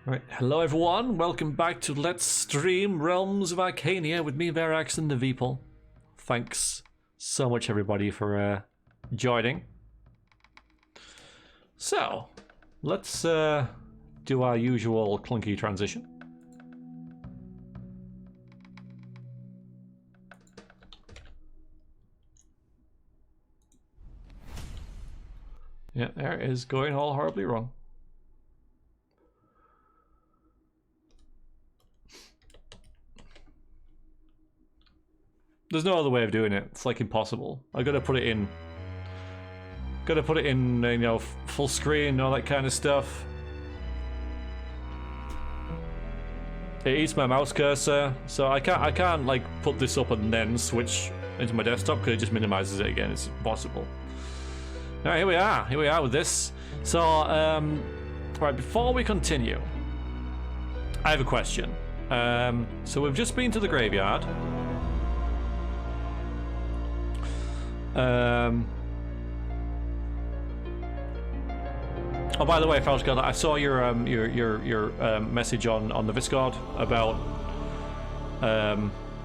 Right, hello everyone, welcome back to Let's Stream Realms of Arkania with me, Veriax, and the Veeple. Thanks so much everybody for joining. So, let's do our usual clunky transition. Yeah, there it is, going all horribly wrong. There's no other way of doing it. It's like impossible. I gotta put it in. Gotta put it in, you know, full screen and all that kind of stuff. It eats my mouse cursor, so I can't like put this up and then switch into my desktop because it just minimizes it again. It's impossible. All right, here we are. Here we are with this. So, right before we continue, I have a question. So we've just been to the graveyard. Oh, by the way, Falchgard, I saw your message on the Discord about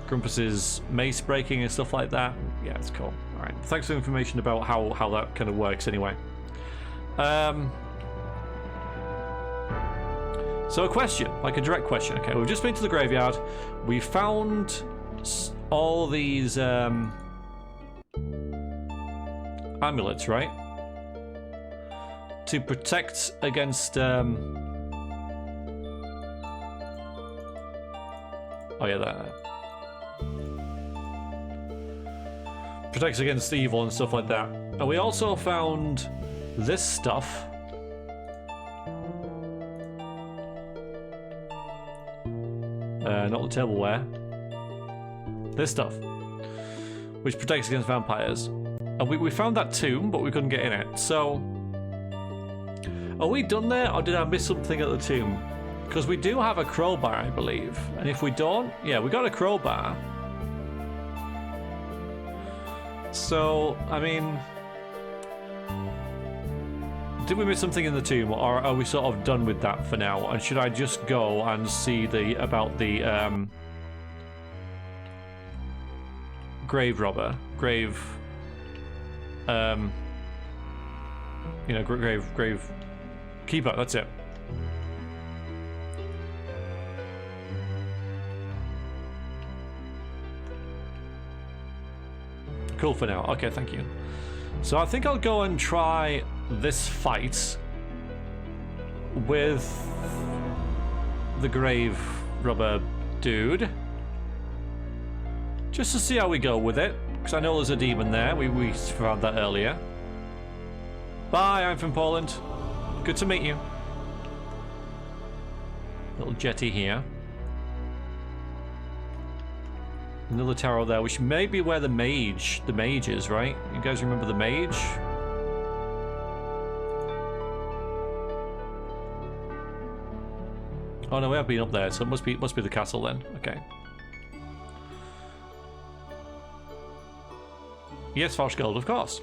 Grumpus's mace breaking and stuff like that. Yeah, it's cool. All right, thanks for the information about how that kind of works. Anyway, so a question, like a direct question. Okay, we've just been to the graveyard. We found all these amulets, right? To protect against oh yeah, that protects against evil and stuff like that. And we also found this stuff. Not the tableware. This stuff, which protects against vampires. And we found that tomb, but we couldn't get in it. So, are we done there, or did I miss something at the tomb? Because we do have a crowbar, I believe. And if we don't, yeah, we got a crowbar. So, I mean, did we miss something in the tomb, or are we sort of done with that for now? And should I just go and see about the grave robber, grave? You know, grave keeper, that's it. Cool for now. Okay, thank you. So I think I'll go and try this fight with the grave robber dude. Just to see how we go with it. Because I know there's a demon there. We found that earlier. Bye, I'm from Poland. Good to meet you. Little jetty here. Another tower there, which may be where the mage is, right? You guys remember the mage? Oh no, we have been up there, so it must be the castle then. Okay. Yes, Falchgold, of course.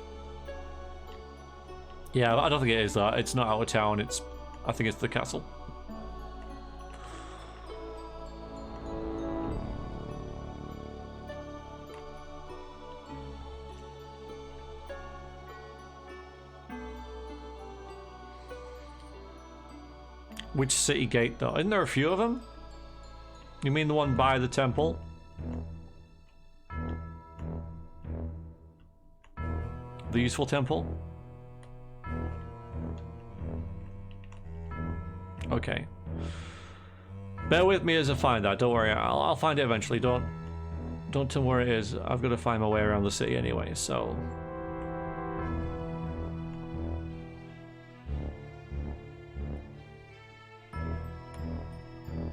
Yeah, I don't think it is that. It's not out of town. I think it's the castle. Which city gate, though? Isn't there a few of them? You mean the one by the temple? The useful temple? Okay. Bear with me as I find that. Don't worry, I'll find it eventually. Don't tell me where it is. I've got to find my way around the city anyway, so...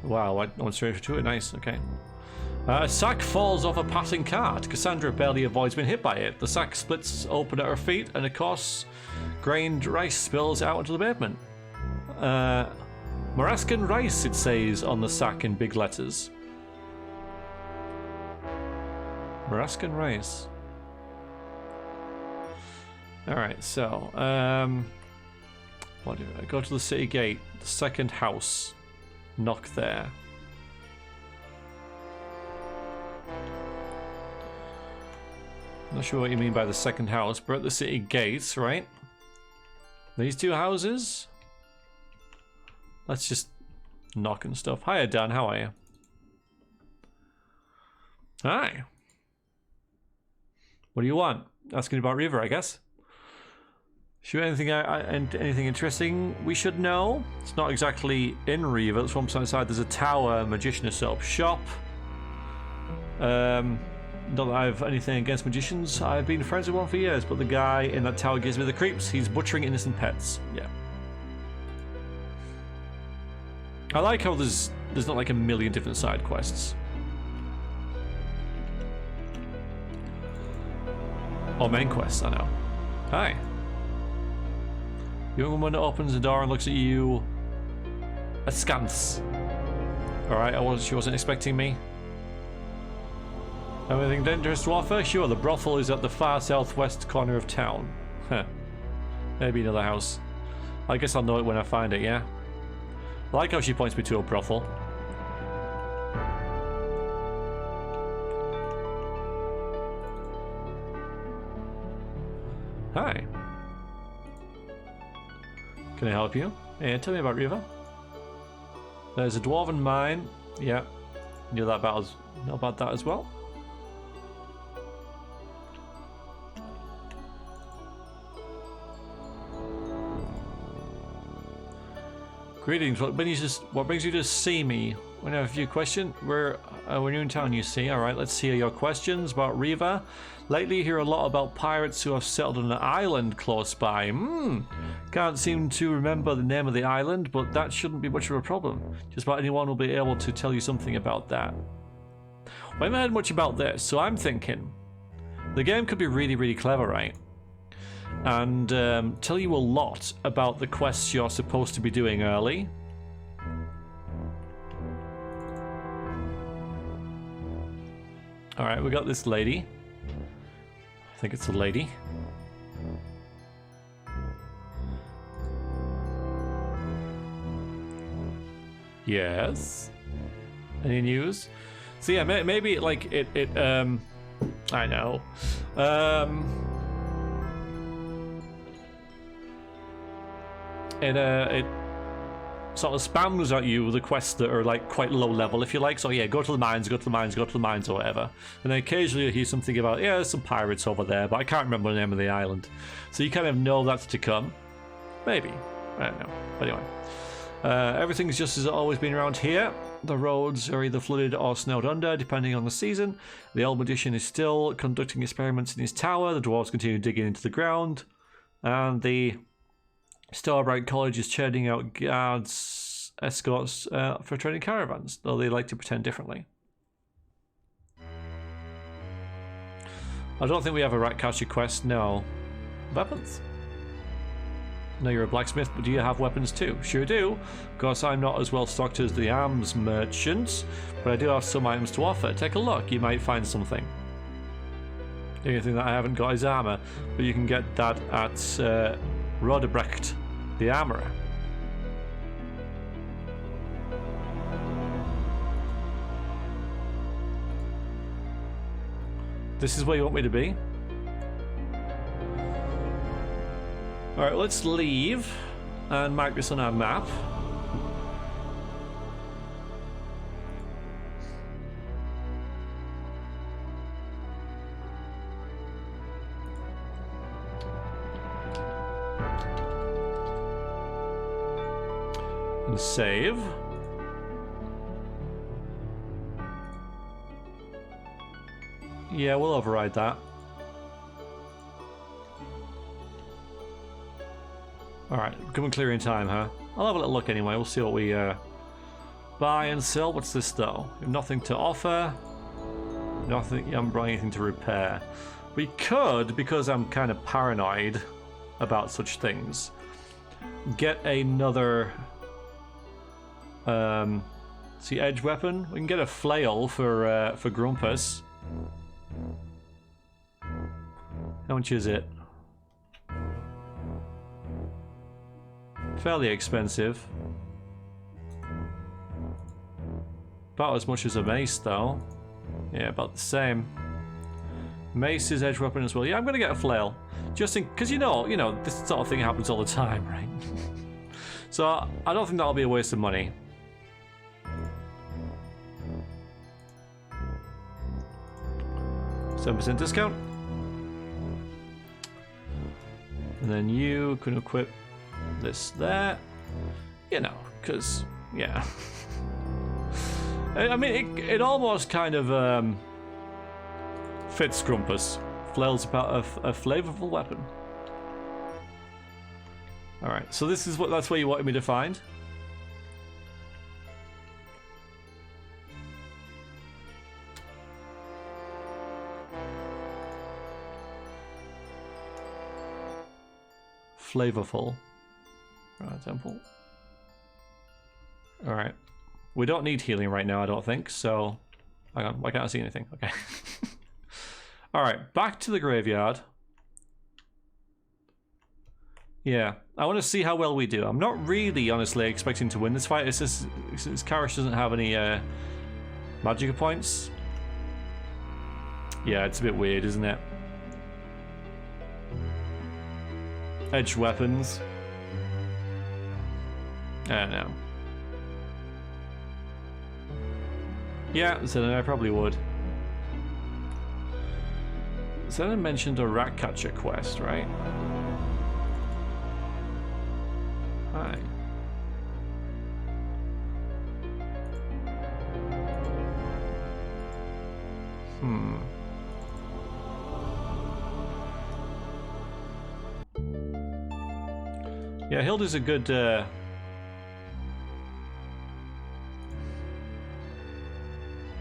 Wow, I went straight to it. Nice, okay. A sack falls off a passing cart. Casandra barely avoids being hit by it. The sack splits open at her feet, and a coarse grained rice spills out onto the pavement. Morascan rice, it says on the sack in big letters. Morascan rice. Alright, so, what do I go to the city gate, the second house. knock there. Not sure what you mean by the second house, but at the city gates, right? These two houses? Let's just knock and stuff. Hiya, Dan. How are you? Hi. What do you want? Asking about Riva, I guess. Sure, anything interesting we should know? It's not exactly in Riva. It's from outside. There's a tower, magician, a set-up shop. Not that I have anything against magicians. I've been friends with one for years, but the guy in that tower gives me the creeps. He's butchering innocent pets. Yeah. I like how there's not like a million different side quests. Or main quests, I know. Hi. Young woman opens the door and looks at you askance. Alright, she wasn't expecting me. Anything dangerous to offer? Sure, the brothel is at the far southwest corner of town. Huh. Maybe another house. I guess I'll know it when I find it, yeah? I like how she points me to a brothel. Hi. Can I help you? Yeah, tell me about Riva. There's a dwarven mine. Yeah. Know about that as well. Greetings. What brings you to see me? We have a few questions. We're new in town, you see. All right, let's hear your questions about Riva. Lately, you hear a lot about pirates who have settled on an island close by. Can't seem to remember the name of the island, but that shouldn't be much of a problem. Just about anyone will be able to tell you something about that. Well, I haven't heard much about this, so I'm thinking the game could be really, really clever, right? And tell you a lot about the quests you're supposed to be doing early. Alright, we got this lady. I think it's a lady. Yes. Any news? So yeah, maybe like I know. It sort of spams at you the quests that are like quite low level, if you like. So yeah, go to the mines, go to the mines, go to the mines, or whatever. And then occasionally you hear something about, yeah, there's some pirates over there, but I can't remember the name of the island. So you kind of know that's to come. Maybe. I don't know. But anyway. Everything's just as it's always been around here. The roads are either flooded or snowed under, depending on the season. The old magician is still conducting experiments in his tower. The dwarves continue digging into the ground. And the Starbright College is churning out guards, escorts for training caravans, though they like to pretend differently. I don't think we have a rat catcher quest, no. Weapons? No, you're a blacksmith, but do you have weapons too? Sure do. Of course, I'm not as well stocked as the arms merchants, but I do have some items to offer. Take a look, you might find something. The only thing that I haven't got is armor, but you can get that at Rodebrecht, the armorer. This is where you want me to be? Alright, let's leave and mark this on our map. And save. Yeah, we'll override that. Alright, come and clear in time, huh? I'll have a little look anyway, we'll see what we buy and sell. What's this though? We have nothing to offer. Nothing, you haven't brought anything to repair. We could, because I'm kind of paranoid about such things, get another see, edge weapon. We can get a flail for Grumpus. How much is it? Fairly expensive. About as much as a mace, though. Yeah, about the same. Mace is edge weapon as well. Yeah, I'm gonna get a flail, just in because you know, this sort of thing happens all the time, right? So I don't think that'll be a waste of money. 7% discount. And then you can equip this there. You know, because yeah. I mean, it almost kind of fits Grumpus. Flail's about a flavorful weapon. All right, so that's what you wanted me to find. Flavorful. Right, temple. All right. We don't need healing right now, I don't think, so... Hang on, why can't I see anything? Okay. Alright, back to the graveyard. Yeah, I want to see how well we do. I'm not really, honestly, expecting to win this fight. It's just, since Karish doesn't have any magic points. Yeah, it's a bit weird, isn't it? Edge weapons. I don't know. Yeah, so then I probably would. Zena mentioned a rat catcher quest, right? Hi. Yeah, Hilde's a good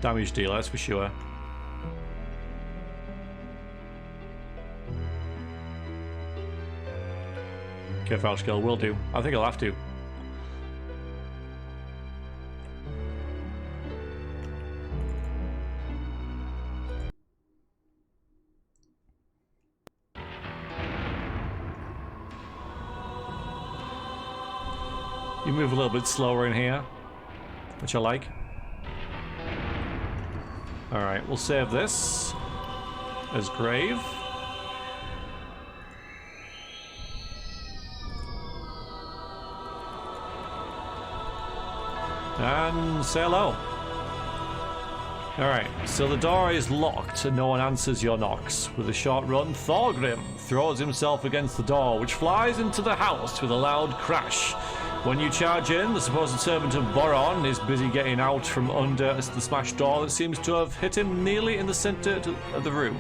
damage dealer, that's for sure. Careful skill will do. I think I'll have to. You move a little bit slower in here, which I like. Alright, we'll save this as grave. And say hello. Alright, so the door is locked and no one answers your knocks. With a short run, Thorgrim throws himself against the door, which flies into the house with a loud crash. When you charge in, the supposed servant of Boron is busy getting out from under the smashed door that seems to have hit him nearly in the center of the room.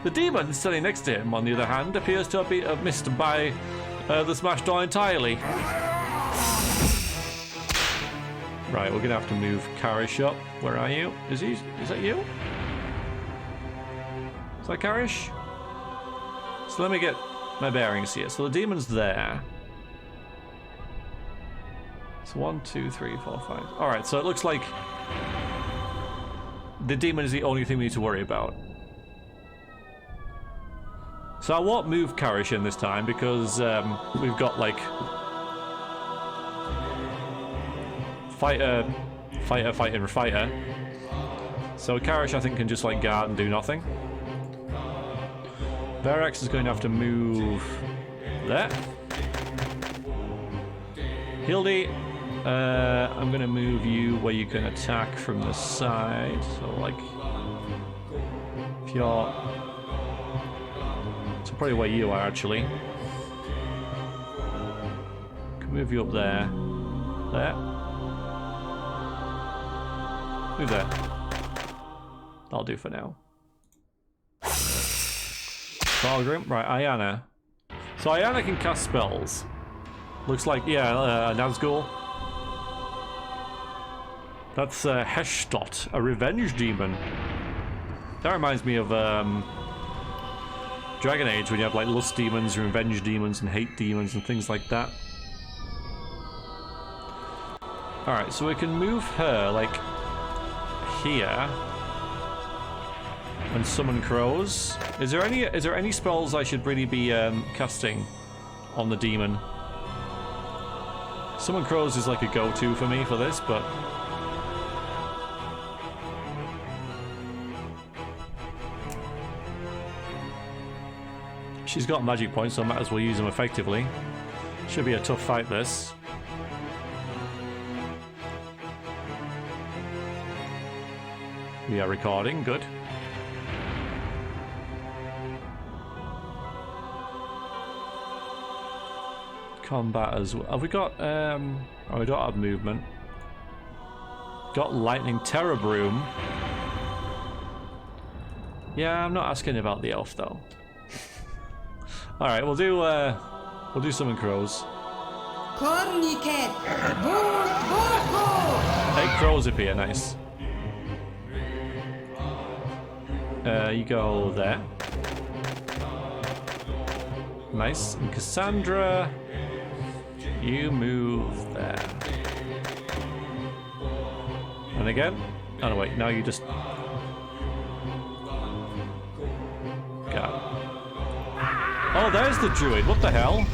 The demon standing next to him, on the other hand, appears to have missed by the smashed door entirely. Right, we're gonna have to move Karish up. Where are you? Is that you? Is that Karish? So let me get my bearings here. So the demon's there. So 1, 2, 3, 4, 5. Alright, so it looks like the demon is the only thing we need to worry about. So I won't move Karish in this time because we've got like fighter. So Karish I think can just like guard and do nothing. Veriax is going to have to move there. Hilde, I'm going to move you where you can attack from the side. So like, if you're, so probably where you are actually. Can move you up there. There. Move there. That'll do for now. Thorgrim, right, Iiana. So Iiana can cast spells. Looks like, yeah, Nazgul. That's Heshtot, a revenge demon. That reminds me of Dragon Age, when you have like lust demons, revenge demons, and hate demons, and things like that. Alright, so we can move her, like, here. And summon crows. Is there any spells I should really be casting on the demon? Summon crows is like a go-to for me for this, but She's got magic points, so I might as well use them effectively. Should be a tough fight, this. We are recording, good. Combat as well. Have we got, oh, we don't have movement. Got lightning terror broom. Yeah, I'm not asking about the elf though. Alright, we'll do summon crows. 8 crows appear, nice. You go there. Nice. And Casandra, you move there. And again. Oh no, wait, now you just go. Oh, there's the druid. What the hell?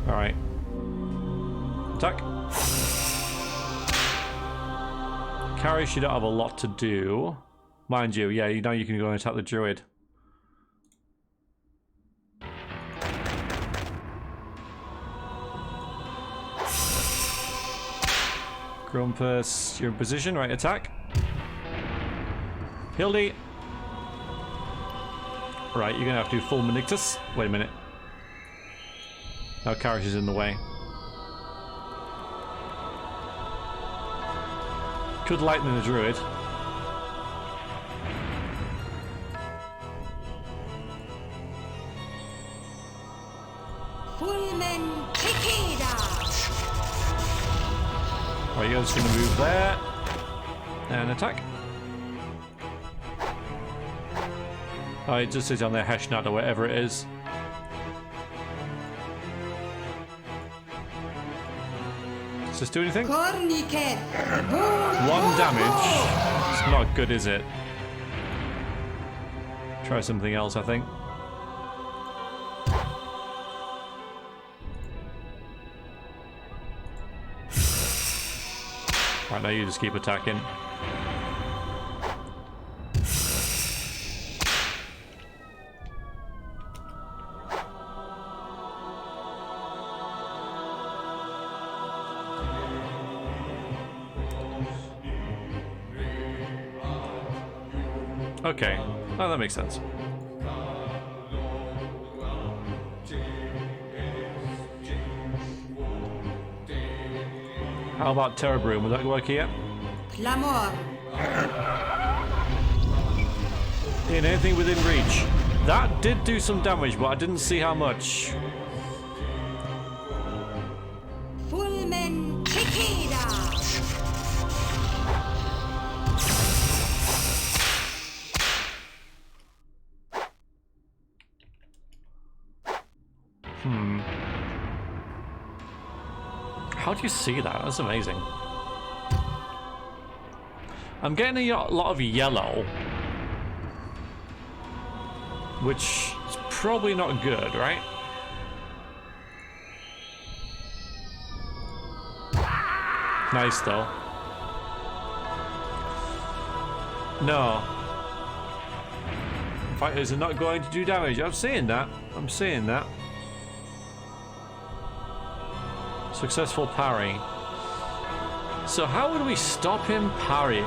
Alright. Attack. Karish, you don't have a lot to do. Mind you, yeah, now you can go and attack the druid. Grumpus, you're in position, right? Attack. Hilde. Right, you're gonna have to do full Manictus. Wait a minute. Now Karish is in the way. Could lightning the druid. Right, you're just gonna move there and attack. Oh, it just sits on their Heshnat or whatever it is. Does this do anything? 1 damage. It's not good, is it? Try something else, I think. Right, now you just keep attacking. Okay. Oh, that makes sense. How about Terror Broom? Would that work here? In anything within reach. That did do some damage, but I didn't see how much. How do you see that? That's amazing. I'm getting a lot of yellow, which is probably not good, right? Nice though. No. Fighters are not going to do damage. I'm seeing that. I'm seeing that. Successful parry. So how would we stop him parrying?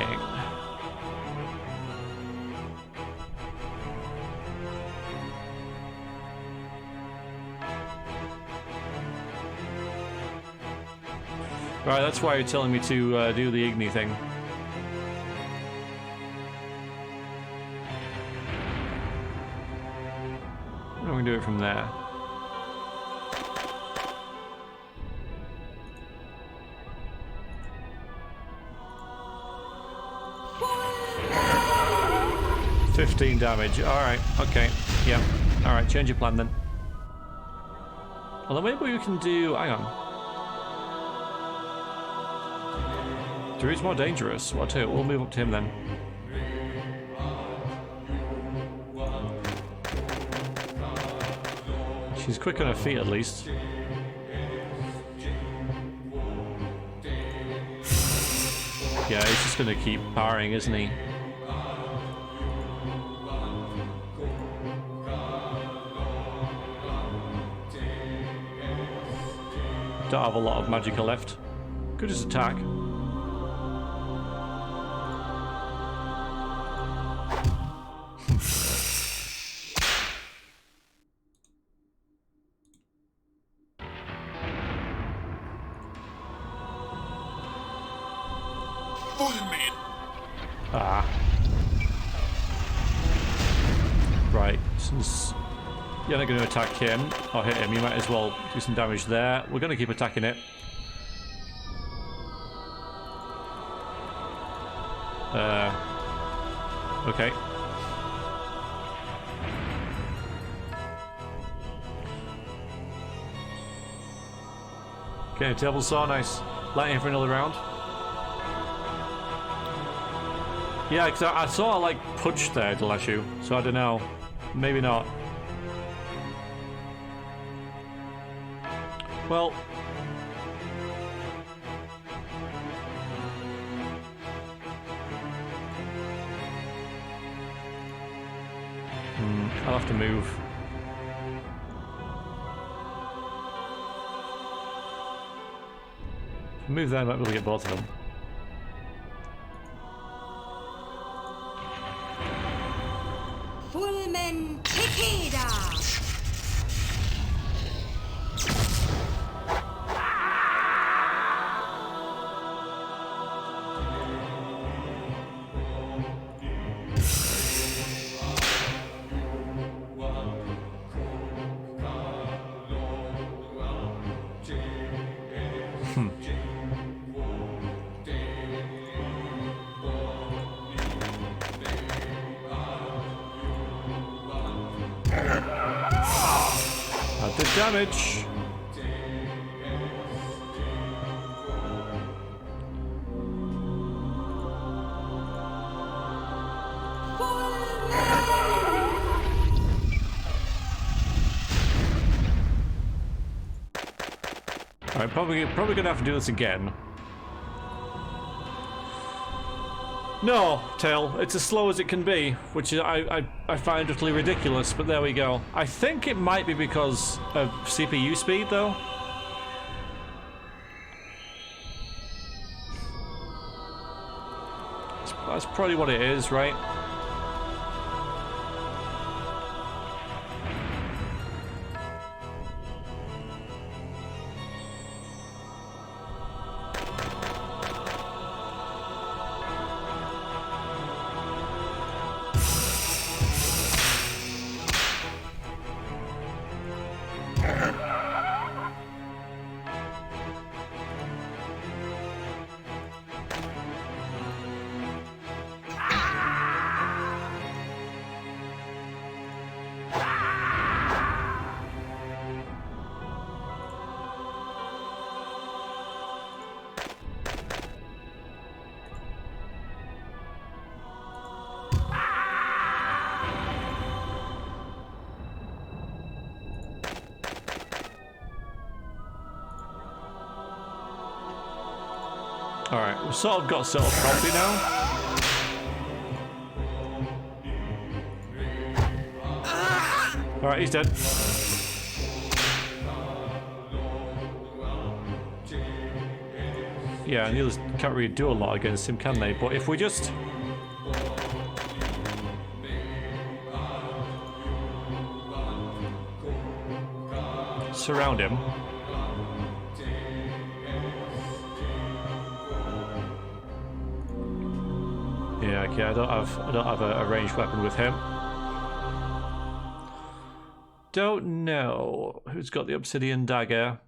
Right, that's why you're telling me to do the Igni thing. I'm gonna do it from there. $15 damage. Alright, okay. Yeah. Alright, change your plan then. Although maybe we can do... Hang on. Druid's more dangerous. What too? We'll move up to him then. She's quick on her feet at least. Yeah, he's just gonna keep parrying, isn't he? Don't have a lot of magicka left. Could just attack. Ah. Right, since you're not going to attack him or hit him, you might as well do some damage there. We're going to keep attacking it. Okay. Okay, table saw, nice. Lightning for another round. Yeah, because I saw like punch there to lash you, so I don't know. Maybe not. Well. I'll have to move. Move there, I might be able to get both of them. Damage. Alright, probably gonna have to do this again. No, Tail, it's as slow as it can be, which is, I find utterly ridiculous, but there we go. I think it might be because of CPU speed, though. That's probably what it is, right? Alright, we've sort of got set up properly now. Alright, he's dead. Yeah, and the others can't really do a lot against him, can they? But if we just... surround him. Yeah, okay, I don't have a ranged weapon with him. Don't know who's got the obsidian dagger.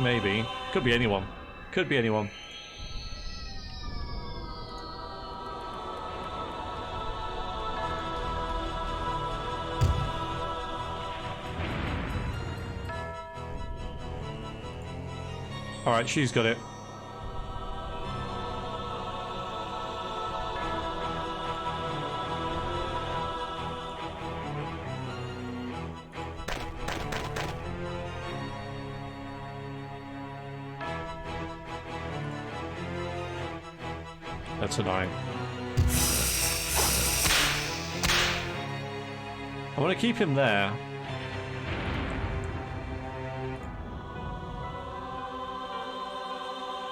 Maybe. Could be anyone. Could be anyone. Alright, she's got it. That's annoying. I want to keep him there.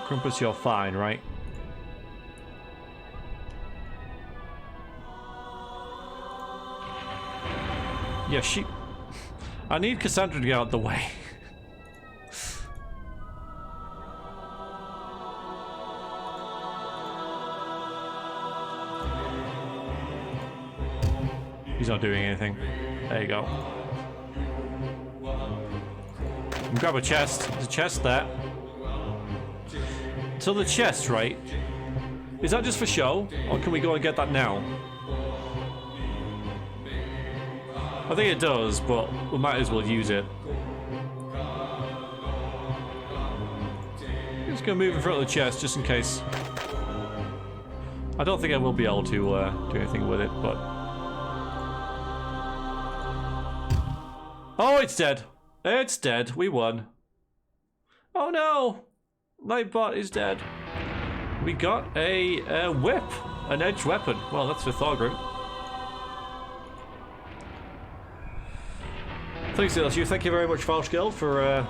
Grumpus, you're fine, right? Yeah, she... I need Casandra to get out of the way. He's not doing anything. There you go. Grab a chest. There's a chest there. So the chest, right? Is that just for show? Or can we go and get that now? I think it does, but we might as well use it. I'm just gonna move in front of the chest just in case. I don't think I will be able to do anything with it, but... Oh, it's dead. It's dead. We won. Oh no! Nightbot is dead. We got a whip. An edged weapon. Well, that's for Thorgrim. Thanks, LSU. Thank you very much, False Guild, for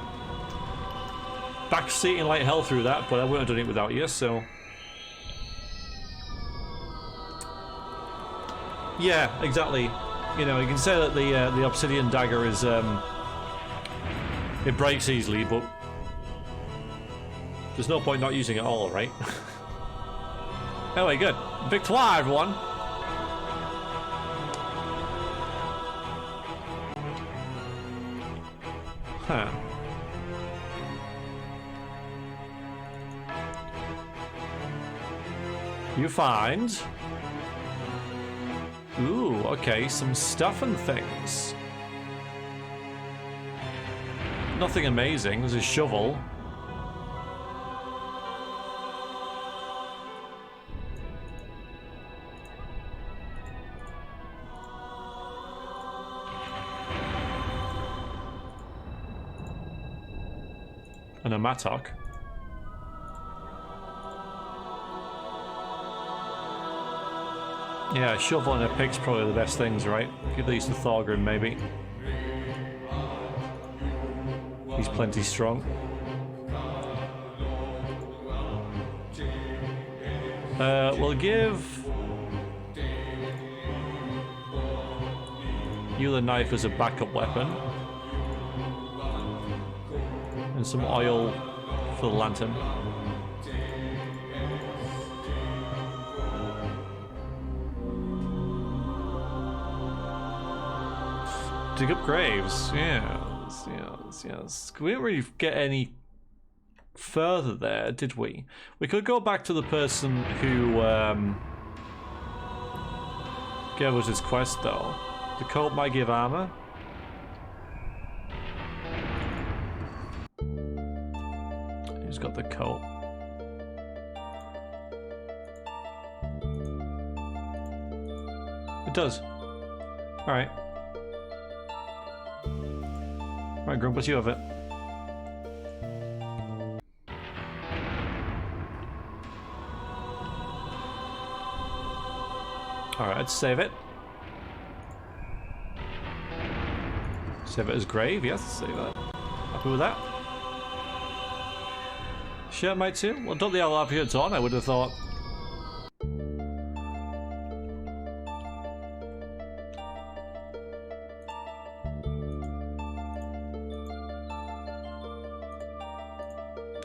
backseating like hell through that, but I wouldn't have done it without you, so... Yeah, exactly. You know, you can say that the obsidian dagger is it breaks easily, but there's no point not using it all, right? Anyway, good. Victoire, everyone. Huh. You find... Ooh, okay, some stuff and things. Nothing amazing. There's a shovel. And a mattock. Yeah, a shovel and a pick's probably the best things, right? Give these to Thorgrim, maybe. He's plenty strong. We'll give you the knife as a backup weapon. And some oil for the lantern. Dig up graves, yes. We didn't really get any further there, did we? We could go back to the person who gave us his quest, though. The coat might give armor. Who's got the coat? It does. Alright. Right, Grumpus, you have it. Alright, let's save it. Save it as grave, yes, save that. Happy with that? Shirt might too? Well, don't the all have shirts on, I would have thought.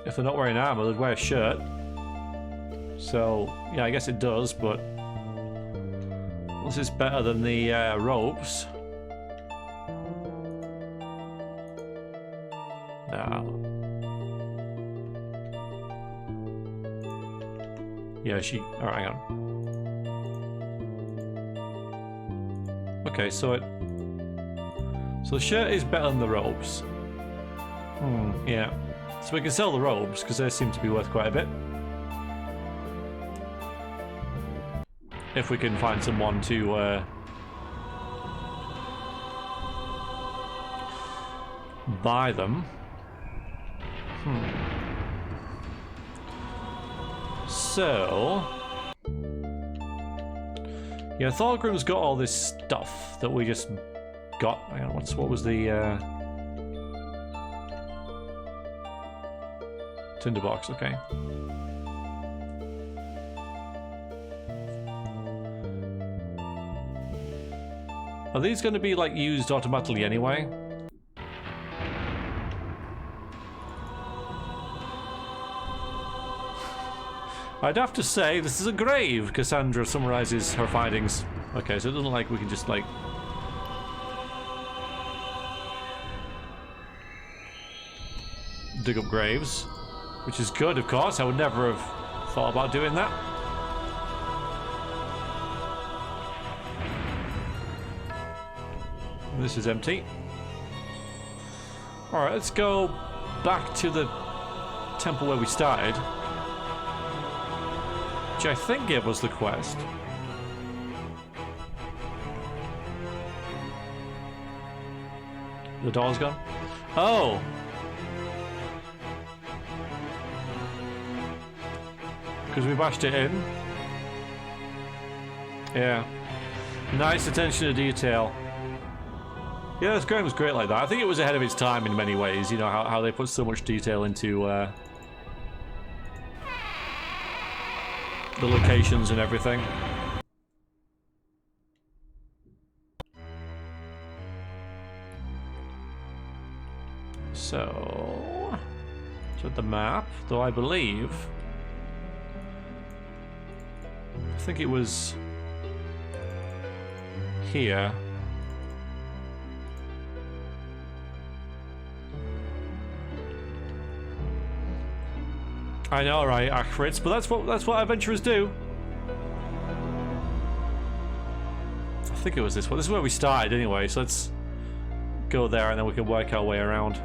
If they're not wearing armor, they'd wear a shirt. So, yeah, I guess it does, but this is better than the robes. No. Yeah, she... Alright, hang on. Okay, so it... So the shirt is better than the robes. Yeah. So we can sell the robes, because they seem to be worth quite a bit. If we can find someone to buy them. So Yeah, Thorgrim's got all this stuff that we just got. Hang on, what was the tinderbox? Okay. Are these going to be like used automatically anyway? I'd have to say this is a grave. Casandra summarizes her findings. Okay, so it doesn't like we can just like dig up graves, which is good, of course. I would never have thought about doing that. This is empty. Alright, let's go back to the temple where we started, which I think gave us the quest. The door's gone? Oh! Because we bashed it in? Yeah. Nice attention to detail. Yeah, this game was great like that. I think it was ahead of its time in many ways, you know, how they put so much detail into the locations and everything. So, to the map, though I think it was here. I know, right, Akhritz, but that's what adventurers do. I think it was this one. This is where we started anyway, so let's go there and then we can work our way around.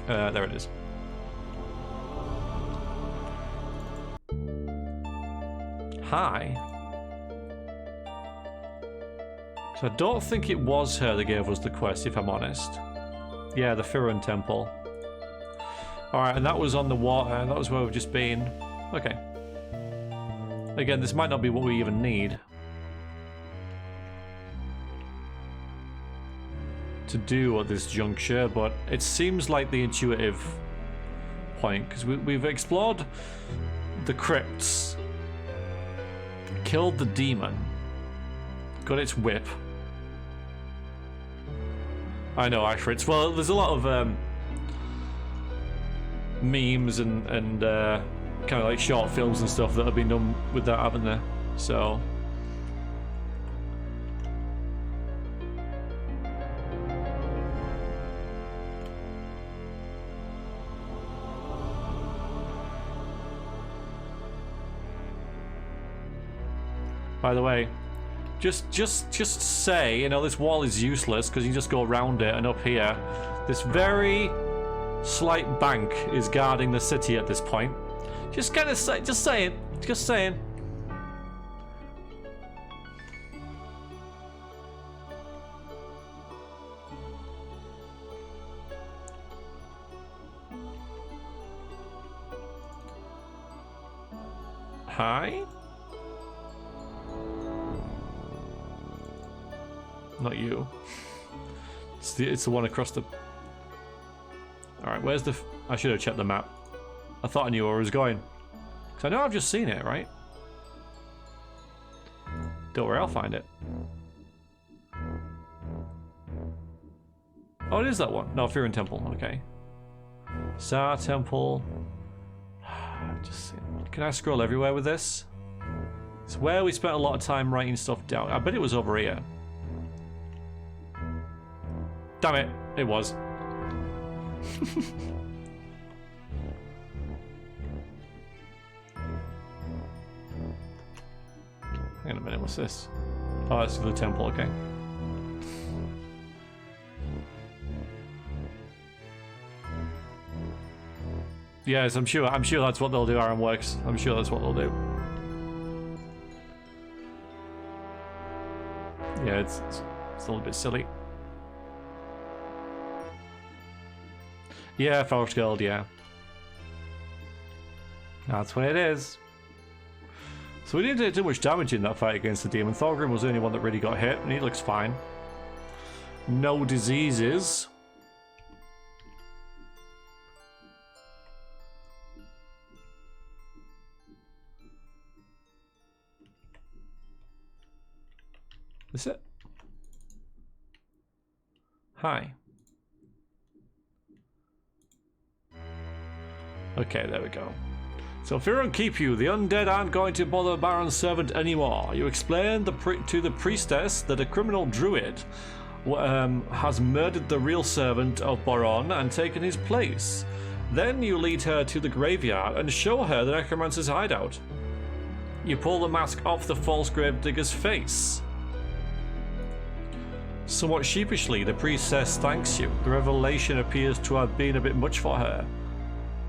There it is. Hi. So I don't think it was her that gave us the quest, if I'm honest. Yeah, the Firun Temple. Alright, and that was on the water, and that was where we've just been. Okay. Again, this might not be what we even need to do at this juncture, but it seems like the intuitive point, because we've explored the crypts, killed the demon, got its whip. I know, Akhritz. Well, there's a lot of memes and kind of like short films and stuff that have been done with that, haven't there? So by the way, just say, you know, this wall is useless because you just go around it, and up here this very slight bank is guarding the city at this point. Just kind of say, just saying. Hi? Not you. It's the one across the... Alright, where's the... I should have checked the map. I thought I knew where I was going. Because I know I've just seen it, right? Don't worry, I'll find it. Oh, it is that one. No, Firun Temple, okay. Tsar Temple. Just... Can I scroll everywhere with this? It's where we spent a lot of time writing stuff down. I bet it was over here. Damn it, it was. Hang on a minute, what's this? Oh, it's the temple, okay. Yes, I'm sure that's what they'll do, Ironworks. I'm sure that's what they'll do. Yeah, it's a little bit silly. Yeah, Forest Gold, yeah. That's what it is. So we didn't do much damage in that fight against the demon. Thorgrim was the only one that really got hit, and he looks fine. No diseases. Is it? Hi. Okay, there we go. So Firon keep you. The undead aren't going to bother Baron's servant anymore. You explain to the priestess that a criminal druid has murdered the real servant of Baron and taken his place. Then you lead her to the graveyard and show her the necromancer's hideout. You pull the mask off the false gravedigger's face. Somewhat sheepishly, the priestess thanks you. The revelation appears to have been a bit much for her.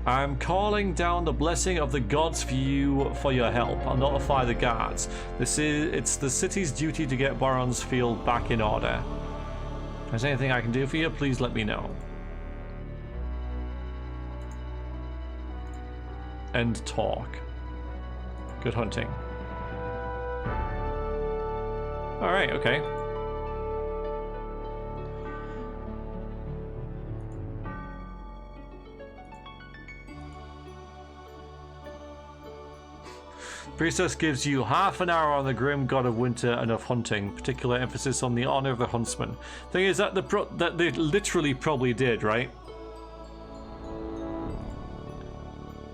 I'm calling down the blessing of the gods for your help. I'll notify the guards. It's the city's duty to get Baron's field back in order. If there's anything I can do for you, please let me know. End talk. Good hunting. Alright, okay. Priestess gives you half an hour on the grim god of winter and of hunting. Particular emphasis on the honor of the huntsman. Thing is that that they literally probably did, right?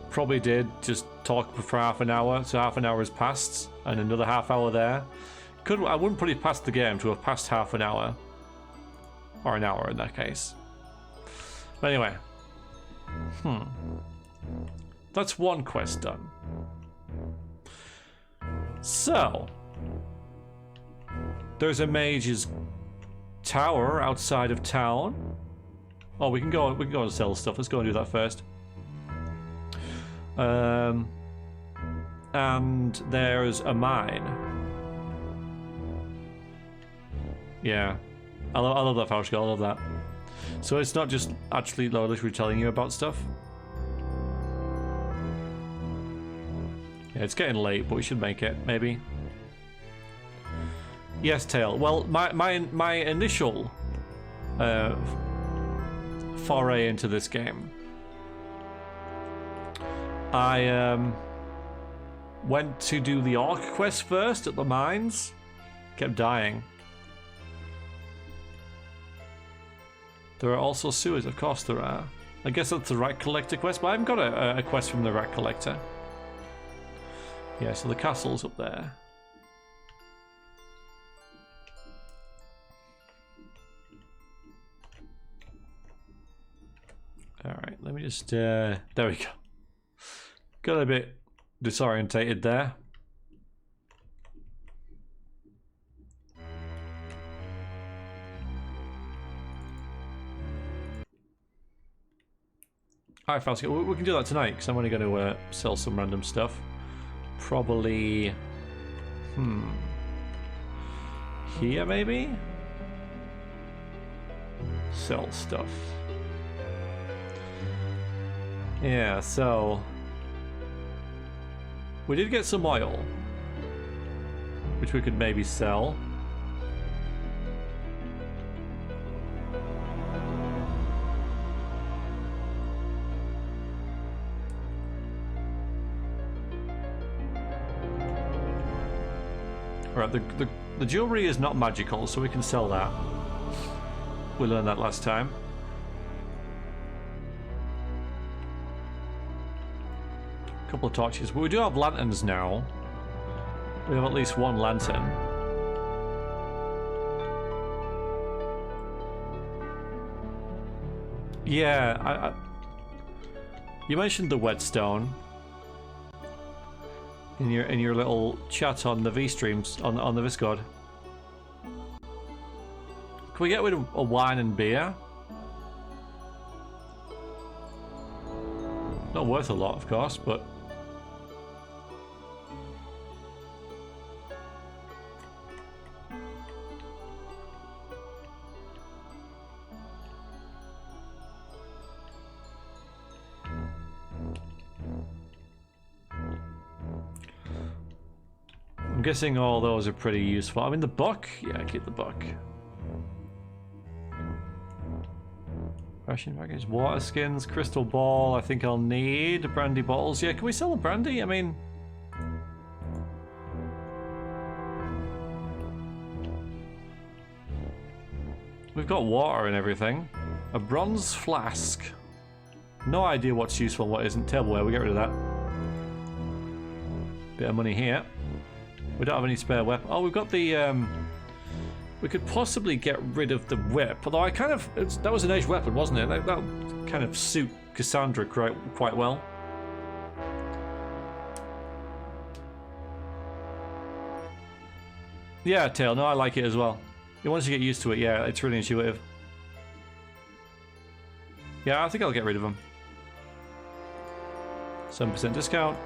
Probably did just talk for half an hour, so half an hour has passed, and another half hour there. I wouldn't put it past the game to have passed half an hour, or an hour in that case. But anyway, that's one quest done. So, there's a mage's tower outside of town. Oh, we can go and sell stuff. Let's go and do that first. And there's a mine. Yeah, I love that, Fauschka. I love that. So it's not just actually literally telling you about stuff. Yeah, it's getting late, but we should make it, maybe. Yes, Tail. Well, my initial foray into this game, I went to do the Orc quest first at the mines. Kept dying. There are also sewers, of course there are. I guess that's the Rat Collector quest, but I haven't got a quest from the Rat Collector. Yeah, so the castle's up there. Alright, let me just... there we go. Got a bit disorientated there. Alright, Falsky, we can do that tonight, because I'm only going to sell some random stuff. Probably... here, maybe? Sell stuff. Yeah, so... we did get some oil, which we could maybe sell. Alright, the jewelry is not magical, so we can sell that. We learned that last time. Couple of torches, but we do have lanterns now. We have at least one lantern. Yeah, you mentioned the whetstone in your little chat on the V streams on the Discord. Can we get rid of a wine and beer? Not worth a lot, of course, but. I'm guessing all those are pretty useful. I mean, the book? Yeah, keep the book. Ration package, water skins, crystal ball. I think I'll need brandy bottles. Yeah, can we sell the brandy? I mean... we've got water and everything. A bronze flask. No idea what's useful and what isn't. Tableware, we get rid of that. Bit of money here. We don't have any spare weapon. Oh, we've got the... we could possibly get rid of the whip. Although I kind of... that was an aged weapon, wasn't it? That kind of suit Casandra quite well. Yeah, Tail. No, I like it as well. Once you get used to it, yeah, it's really intuitive. Yeah, I think I'll get rid of them. 7% discount.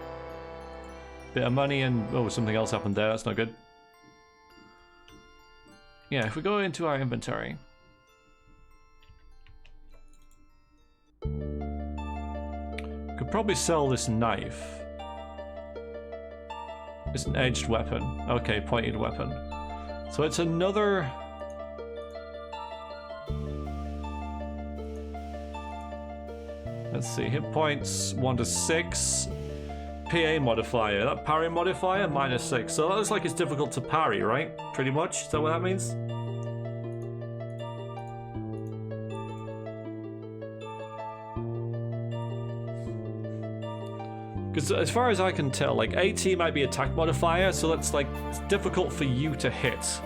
Bit of money and... oh, something else happened there. That's not good. Yeah, if we go into our inventory... could probably sell this knife. It's an edged weapon. Okay, pointed weapon. So it's another... let's see, hit points 1 to 6. PA modifier, that parry modifier, -6. So that looks like it's difficult to parry, right? Pretty much, is that what that means? Because as far as I can tell, like AT might be attack modifier, so that's like, it's difficult for you to hit.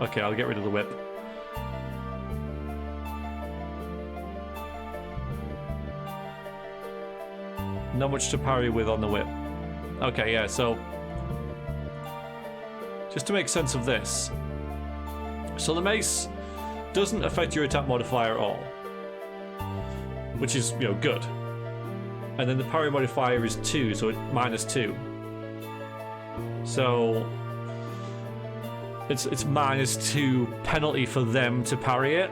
Okay, I'll get rid of the whip. Not much to parry with on the whip. Okay, yeah, so... just to make sense of this. So the mace doesn't affect your attack modifier at all. Which is, you know, good. And then the parry modifier is 2, so it's -2. So... it's -2 penalty for them to parry it.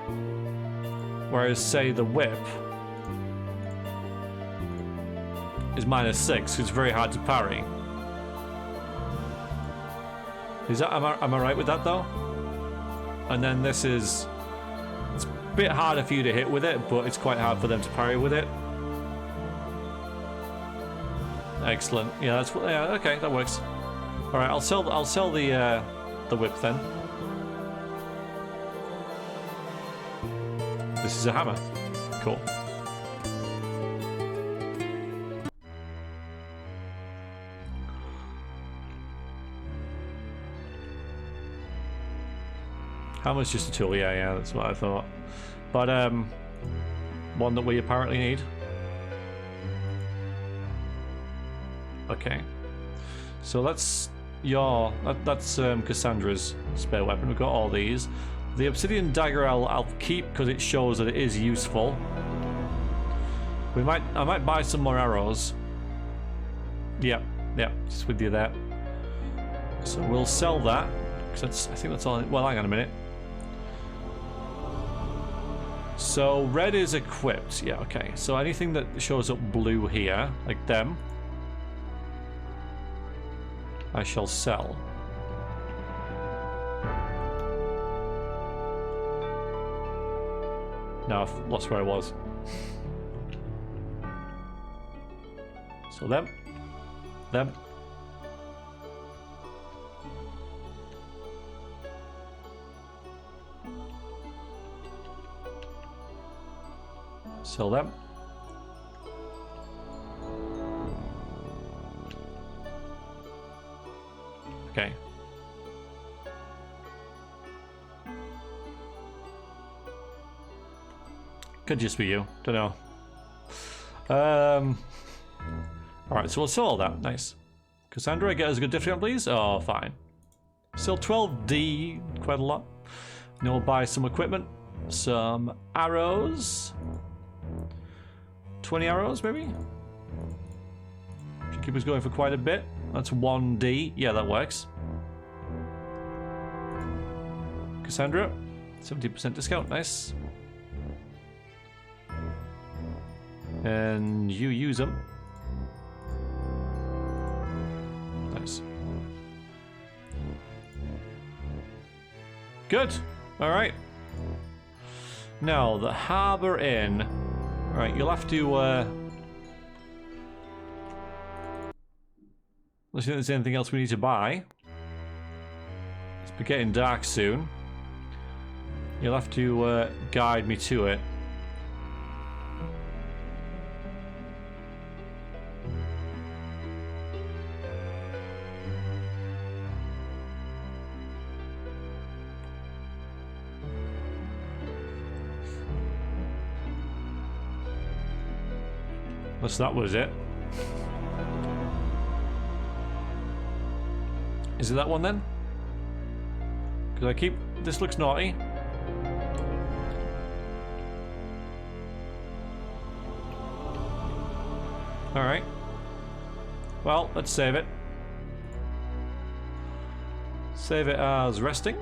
Whereas, say, the whip... is -6, so it's very hard to parry. Is that, am I right with that though? And then this is... it's a bit harder for you to hit with it, but it's quite hard for them to parry with it. Excellent. Yeah, that's... yeah, okay, that works. Alright, I'll sell the whip then. This is a hammer. Cool. Hammer's just a tool, yeah, that's what I thought. But, one that we apparently need. Okay. So that's Cassandra's spare weapon. We've got all these. The obsidian dagger I'll keep because it shows that it is useful. I might buy some more arrows. Yep, just with you there. So we'll sell that. I think that's all. Well, hang on a minute. So red is equipped. Yeah, okay. So anything that shows up blue here, like them, I shall sell. Now I've lost where I was. So them. Sell them. Okay. Could just be you. Don't know. Alright, so we'll sell all that. Nice. Cassandra, get us a good discount, please. Oh, fine. Still 12D, quite a lot. Then we'll buy some equipment. Some arrows. 20 arrows, maybe? Should keep us going for quite a bit. That's 1D. Yeah, that works. Cassandra, 70% discount. Nice. And you use them. Nice. Good. All right. Now, the Harbour Inn. All right, you'll have to... let's see if there's anything else we need to buy. It's getting dark soon. You'll have to guide me to it. So that was it. Is it that one then? Because I keep... This looks naughty. Alright. Well, let's save it. Save it as resting.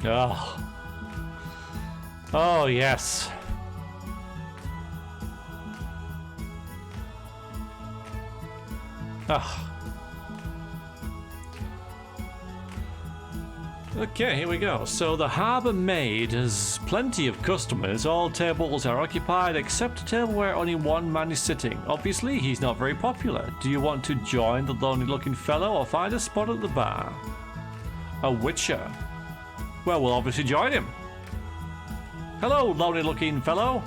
Oh. Oh, yes. Ah. Okay, here we go. So the harbour maid has plenty of customers. All tables are occupied except a table where only one man is sitting. Obviously, he's not very popular. Do you want to join the lonely-looking fellow or find a spot at the bar? A witcher. Well, we'll obviously join him. Hello, lonely-looking fellow.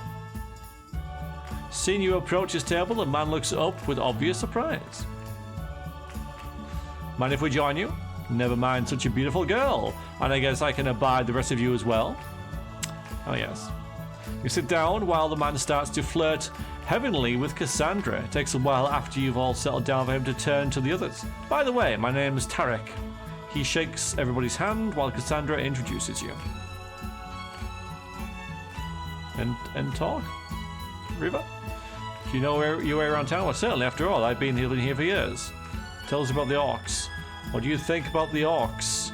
Seeing you approach his table, the man looks up with obvious surprise. Mind if we join you? Never mind, such a beautiful girl. And I guess I can abide the rest of you as well. Oh, yes. You sit down while the man starts to flirt heavenly with Casandra. It takes a while after you've all settled down for him to turn to the others. By the way, my name is Tarek. He shakes everybody's hand while Casandra introduces you. And talk? Riva? Do you know your way around town? Well, certainly, after all, I've been living here for years. Tell us about the orcs. What do you think about the orcs?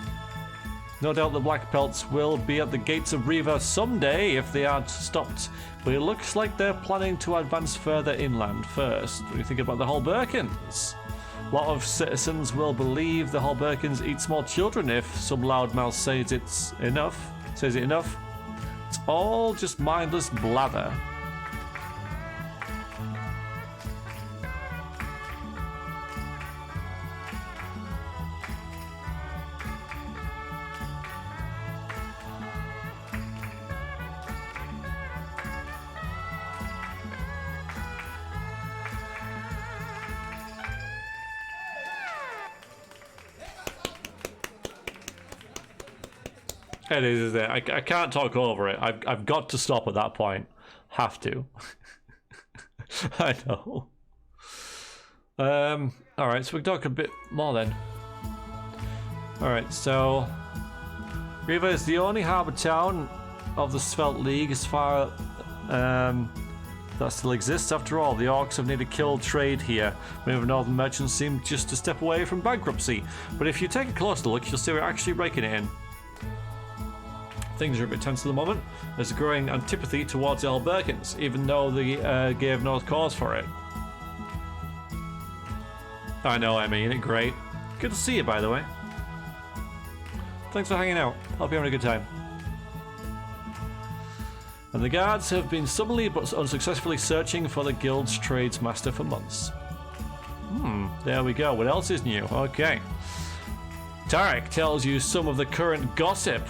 No doubt the Black Pelts will be at the gates of Riva someday if they aren't stopped, but it looks like they're planning to advance further inland first. What do you think about the Halberkins? A lot of citizens will believe the Halberkins eat small children if some loudmouth says it's enough. Says it enough. It's all just mindless blather. It is, isn't it? I can't talk over it. I've got to stop at that point. Have to. I know. Alright, so we can talk a bit more then. Alright, so Riva is the only harbour town of the Svelte League as far that still exists. After all, the orcs have nearly killed trade here. Many of the northern merchants seem just a step away from bankruptcy. But if you take a closer look, you'll see we're actually raking it in. Things are a bit tense at the moment. There's a growing antipathy towards the Halberkins, even though they gave no cause for it. I know, Emmy, isn't it great? Good to see you, by the way. Thanks for hanging out. Hope you're having a good time. And the guards have been stubbornly but unsuccessfully searching for the guild's tradesmaster for months. There we go. What else is new? Okay. Tarek tells you some of the current gossip.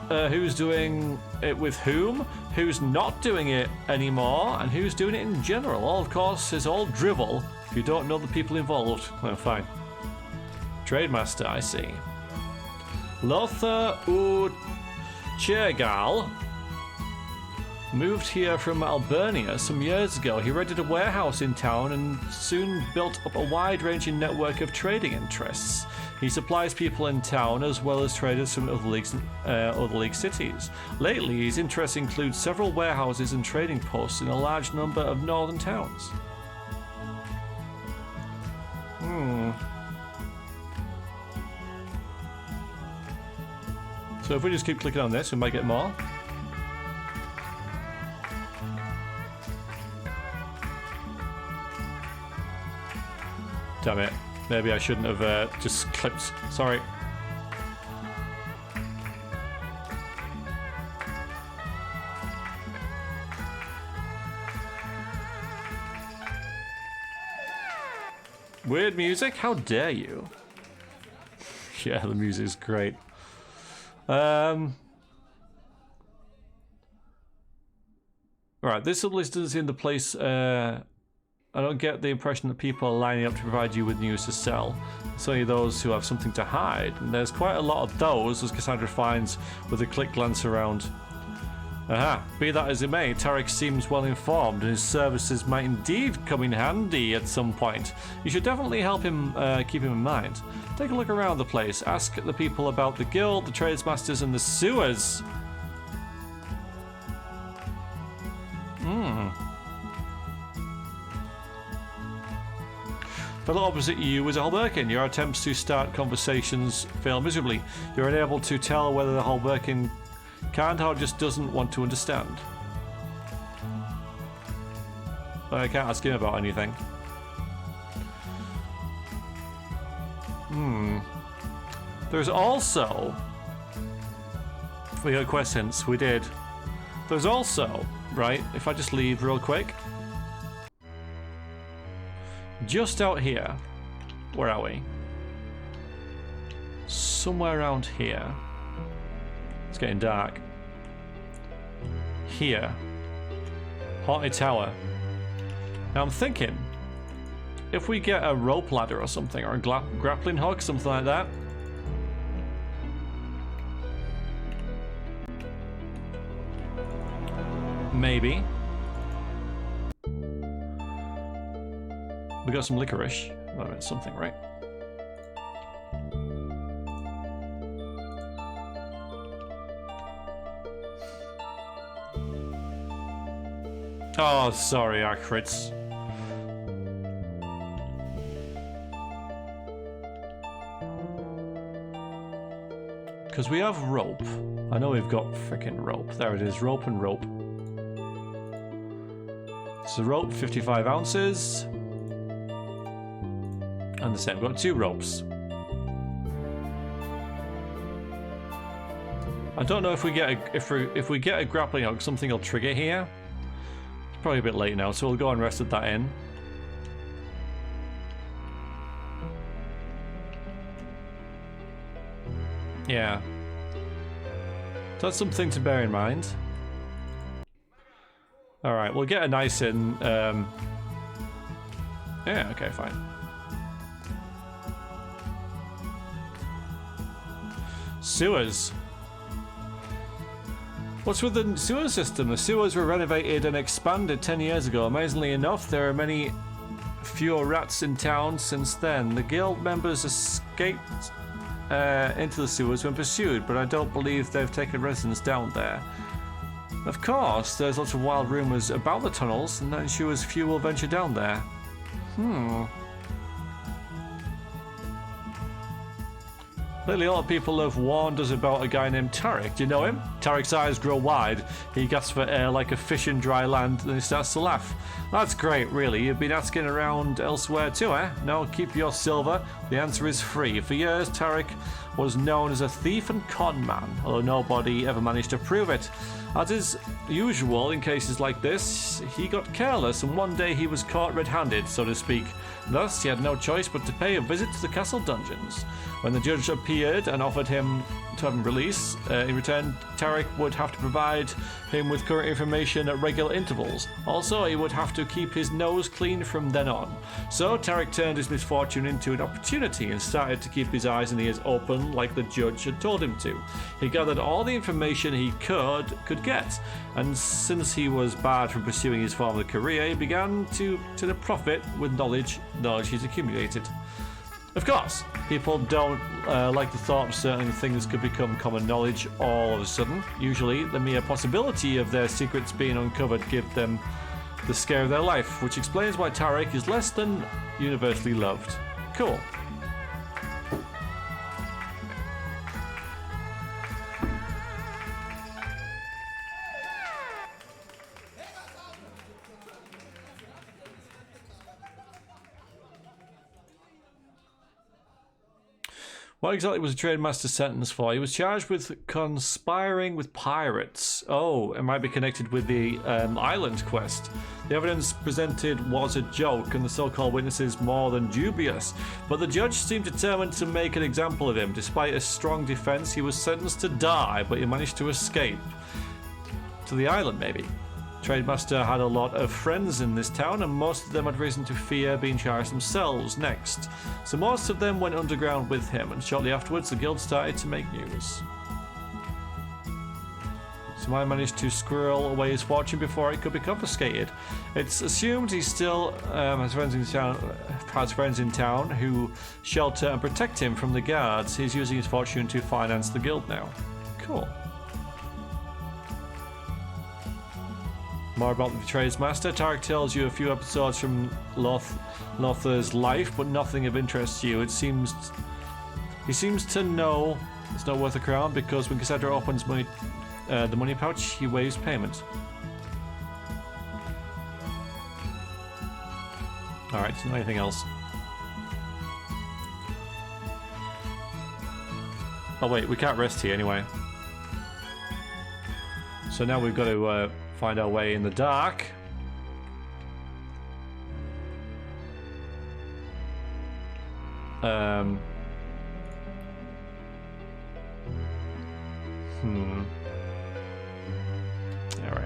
Who's doing it with whom, who's not doing it anymore, and who's doing it in general. All, of course, is all drivel if you don't know the people involved. Oh, fine. Trademaster, I see. Lothar Chergal moved here from Albernia some years ago. He rented a warehouse in town and soon built up a wide-ranging network of trading interests. He supplies people in town as well as traders from other league cities. Lately, his interests include several warehouses and trading posts in a large number of northern towns. So if we just keep clicking on this, we might get more. Damn it. Maybe I shouldn't have just clipped. Sorry. Weird music? How dare you? Yeah, the music's great. Right, this at least doesn't seem the place. I don't get the impression that people are lining up to provide you with news to sell. It's only those who have something to hide, and there's quite a lot of those, as Casandra finds with a quick glance around. Aha, be that as it may, Tarek seems well informed, and his services might indeed come in handy at some point. You should definitely help him, keep him in mind. Take a look around the place, ask the people about the guild, the tradesmasters, and the sewers. Fellow opposite you is a Halberkin. Your attempts to start conversations fail miserably. You're unable to tell whether the Halberkin can't or just doesn't want to understand. I can't ask him about anything. There's also... We got questions. We did. There's also... Right, if I just leave real quick. Just out here. Where are we? Somewhere around here. It's getting dark. Here. Haunted Tower. Now I'm thinking, if we get a rope ladder or something, or a grappling hook, something like that. Maybe. We got some licorice. Well, it's something, right? Oh, sorry, our crits. Because we have rope. I know we've got freaking rope. There it is, rope and rope. So rope, 55 ounces. And the same, we've got 2 ropes. I don't know if we get a, if we get a grappling hook, something will trigger here. It's probably a bit late now, so we'll go and rest that in. Yeah. So that's something to bear in mind. Alright, we'll get a nice in. Yeah, okay, fine. Sewers. What's with the sewer system? The sewers were renovated and expanded 10 years ago. Amazingly enough, there are many fewer rats in town since then. The guild members escaped into the sewers when pursued, but I don't believe they've taken residence down there. Of course, there's lots of wild rumours about the tunnels, and that ensures few will venture down there. Lately, a lot of people have warned us about a guy named Tarek. Do you know him? Tarek's eyes grow wide. He gasps for air like a fish in dry land, and he starts to laugh. That's great, really. You've been asking around elsewhere too, eh? No, keep your silver. The answer is free. For years, Tarek was known as a thief and con man, although nobody ever managed to prove it. As is usual in cases like this, he got careless, and one day he was caught red-handed, so to speak. Thus, he had no choice but to pay a visit to the castle dungeons. When the judge appeared and offered him to have him released, in return, Tarek would have to provide him with current information at regular intervals. Also, he would have to keep his nose clean from then on. So, Tarek turned his misfortune into an opportunity and started to keep his eyes and ears open like the judge had told him to. He gathered all the information he could get, and since he was barred from pursuing his former career, he began to profit with knowledge he's accumulated. Of course, people don't like the thought of certain things could become common knowledge all of a sudden. Usually, the mere possibility of their secrets being uncovered give them the scare of their life, which explains why Tarek is less than universally loved. Cool. What exactly was the trade master sentenced for? He was charged with conspiring with pirates. Oh, it might be connected with the island quest. The evidence presented was a joke, and the so-called witnesses more than dubious. But the judge seemed determined to make an example of him. Despite a strong defense, he was sentenced to die, but he managed to escape. To the island, maybe. Trademaster had a lot of friends in this town, and most of them had reason to fear being charged themselves next. So most of them went underground with him, and shortly afterwards the guild started to make news. So I managed to squirrel away his fortune before it could be confiscated. It's assumed he still has friends in town who shelter and protect him from the guards. He's using his fortune to finance the guild now. Cool. More about the Tradesmaster. Tarek tells you a few episodes from Lothar's life, but nothing of interest to you. He seems to know it's not worth a crown because when Casandra opens the money pouch, he waives payment. Alright, so anything else? Oh wait, we can't rest here anyway. So now we've got to find our way in the dark. Alright,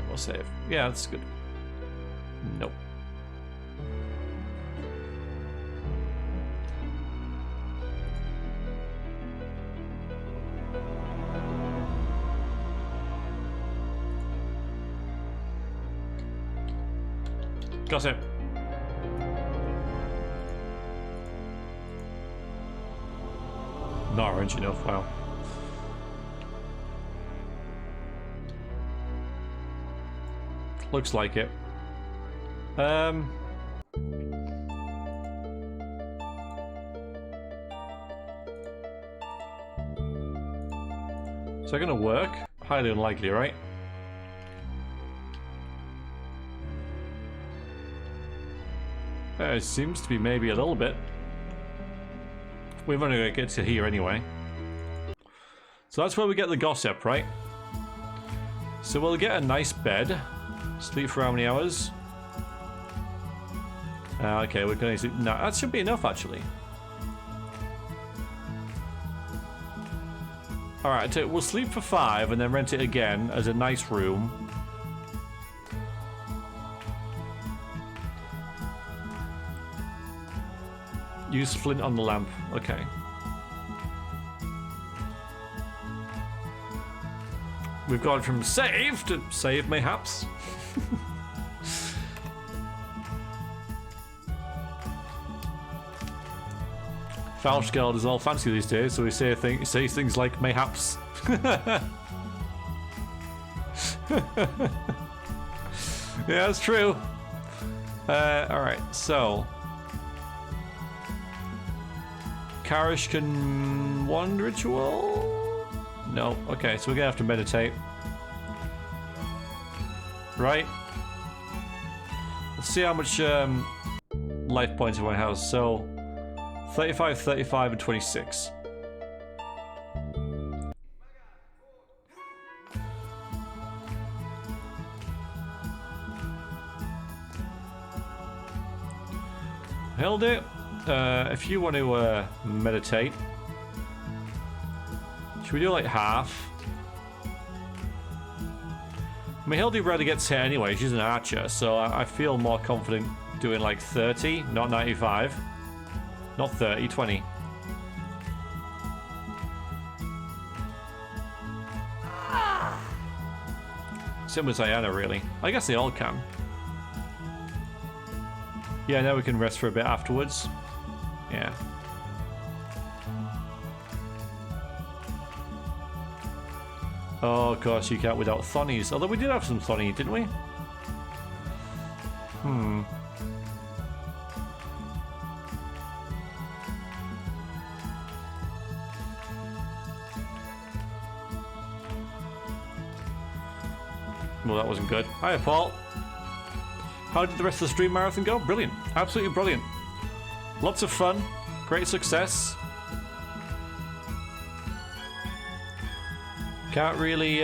we'll save. Yeah, that's good. Nope. Got it. Not orange enough, wow. Looks like it. Is that gonna work? Highly unlikely, right? It seems to be maybe a little bit. We've only got to get to here anyway. So that's where we get the gossip, right? So we'll get a nice bed. Sleep for how many hours? Okay, we're going to... No, that should be enough, actually. Alright, we'll sleep for 5 and then rent it again as a nice room. Use flint on the lamp. Okay. We've gone from save to save, mayhaps. Falschgeld is all fancy these days, so we say things like mayhaps. Yeah, that's true. Alright, so... Karish can... one ritual? No. Okay, so we're gonna have to meditate. Right? Let's see how much life points everyone has. So 35, 35, and 26. Hilde, if you want to meditate, should we do like half? I mean, Hilde rarely gets hit anyway, she's an archer, so I feel more confident doing like 30, not 95. Not 30, 20. Same with Iiana, really. I guess they all can. Yeah, now we can rest for a bit afterwards. Yeah. Oh, of course, you can't without thonnies. Although we did have some thonny, didn't we? Well, that wasn't good. Hiya, Paul. How did the rest of the stream marathon go? Brilliant. Absolutely brilliant. Lots of fun. Great success. Can't really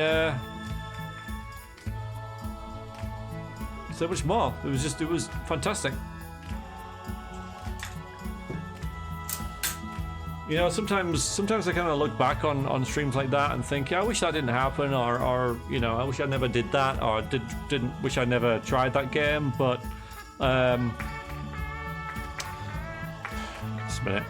say much more. It was fantastic. You know, sometimes I kind of look back on streams like that and think, yeah, I wish that didn't happen, or you know, I wish I never did that, or didn't wish I never tried that game. But just a minute.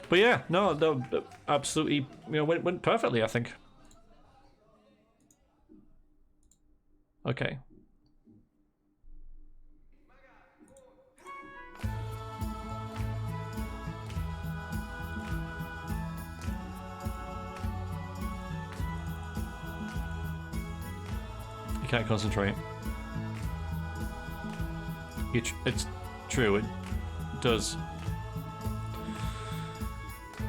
But yeah, no, absolutely, you know, went perfectly, I think. Okay. You can't concentrate. It's true, it does.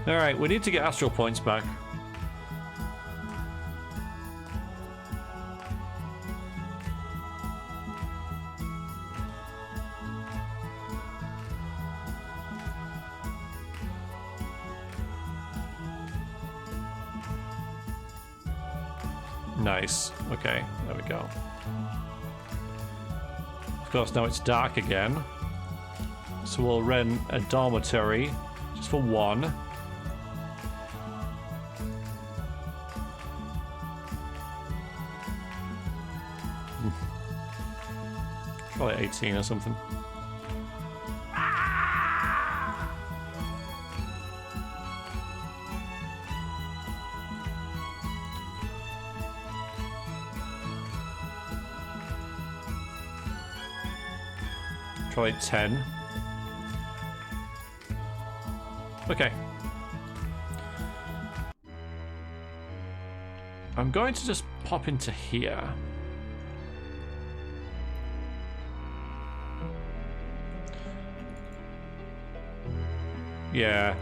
Alright, we need to get astral points back. Nice. Okay, there we go. Of course, now it's dark again. So we'll rent a dormitory just for one. Probably 18 or something. Probably 10. Okay. I'm going to just pop into here. Yeah,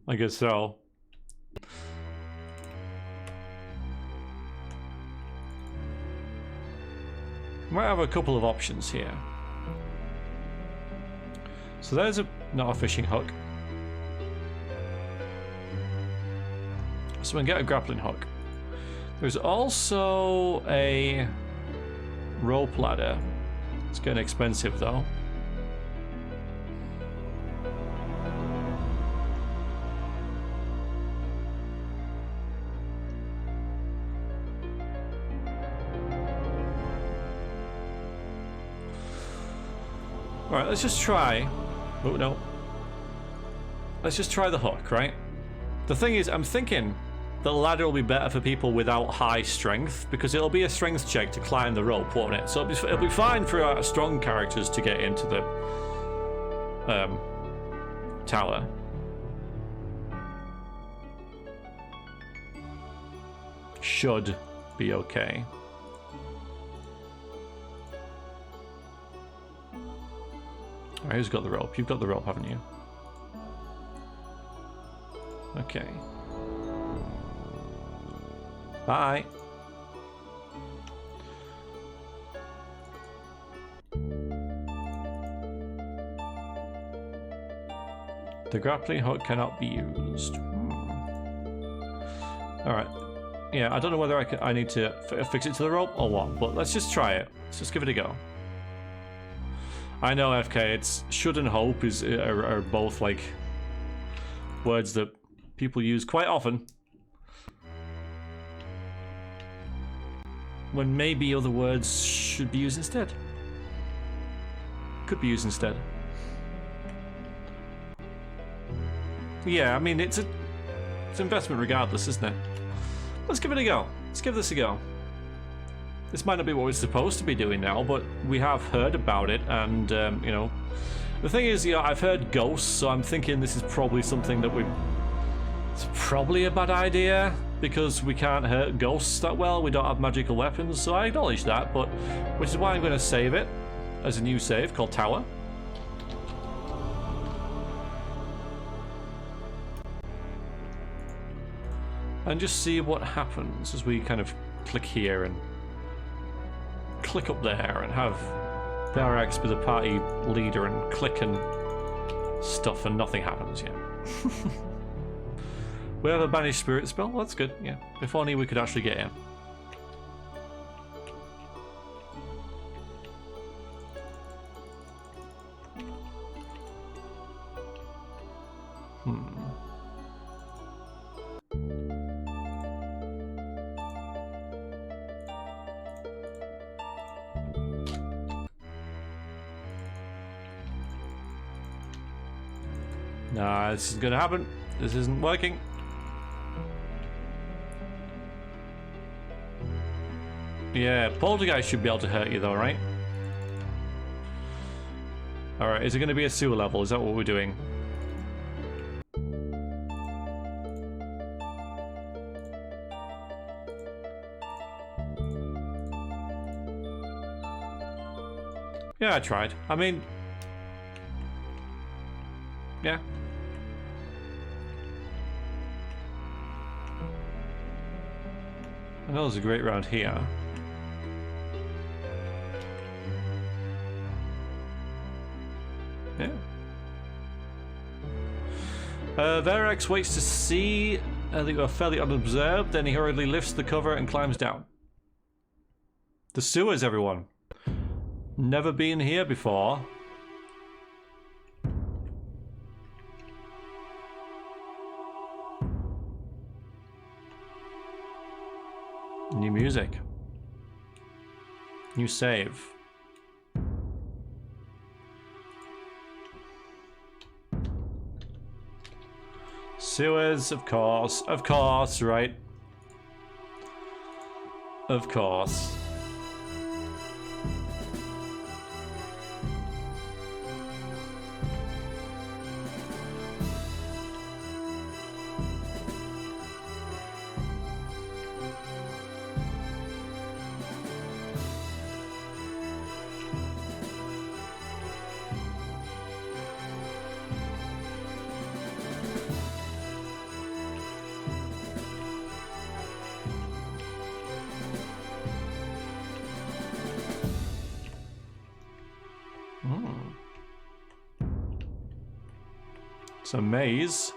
I guess so. Might have a couple of options here. So there's not a fishing hook. So we can get a grappling hook. There's also a rope ladder. It's getting expensive though. Alright, let's just try. Oh, no. Let's just try the hook, right? The thing is, I'm thinking the ladder will be better for people without high strength, because it'll be a strength check to climb the rope, won't it? So it'll be fine for strong characters to get into the tower. Should be okay. Alright, who's got the rope? You've got the rope, haven't you? Okay. Bye. The grappling hook cannot be used. Alright. Yeah, I don't know whether I need to fix it to the rope or what, but let's just try it. Let's just give it a go. I know, FK, it's should and hope are both like words that people use quite often, when maybe other words should be used instead. Could be used instead. Yeah, I mean, it's investment regardless, isn't it? Let's give it a go. Let's give this a go. This might not be what we're supposed to be doing now, but we have heard about it, and, you know, the thing is, you know, I've heard ghosts, so I'm thinking this is probably something that it's probably a bad idea, because we can't hurt ghosts that well, we don't have magical weapons, so I acknowledge that, but, which is why I'm going to save it as a new save called Tower. and just see what happens as we kind of click here and click up there and have Veriax be the party leader and click and stuff and nothing happens yet. We have a Banished Spirit spell, well, that's good, yeah. If only we could actually get in. Nah, this isn't gonna happen. This isn't working. Yeah, Poltergeist should be able to hurt you though, right? Alright, is it gonna be a sewer level? Is that what we're doing? Yeah, I tried. I mean... yeah. I know there's a great round here. Yeah. Veriax waits to see that you are fairly unobserved, then he hurriedly lifts the cover and climbs down. The sewers, everyone. Never been here before. New music. New save. Sewers, of course, right? Of course. It's a maze.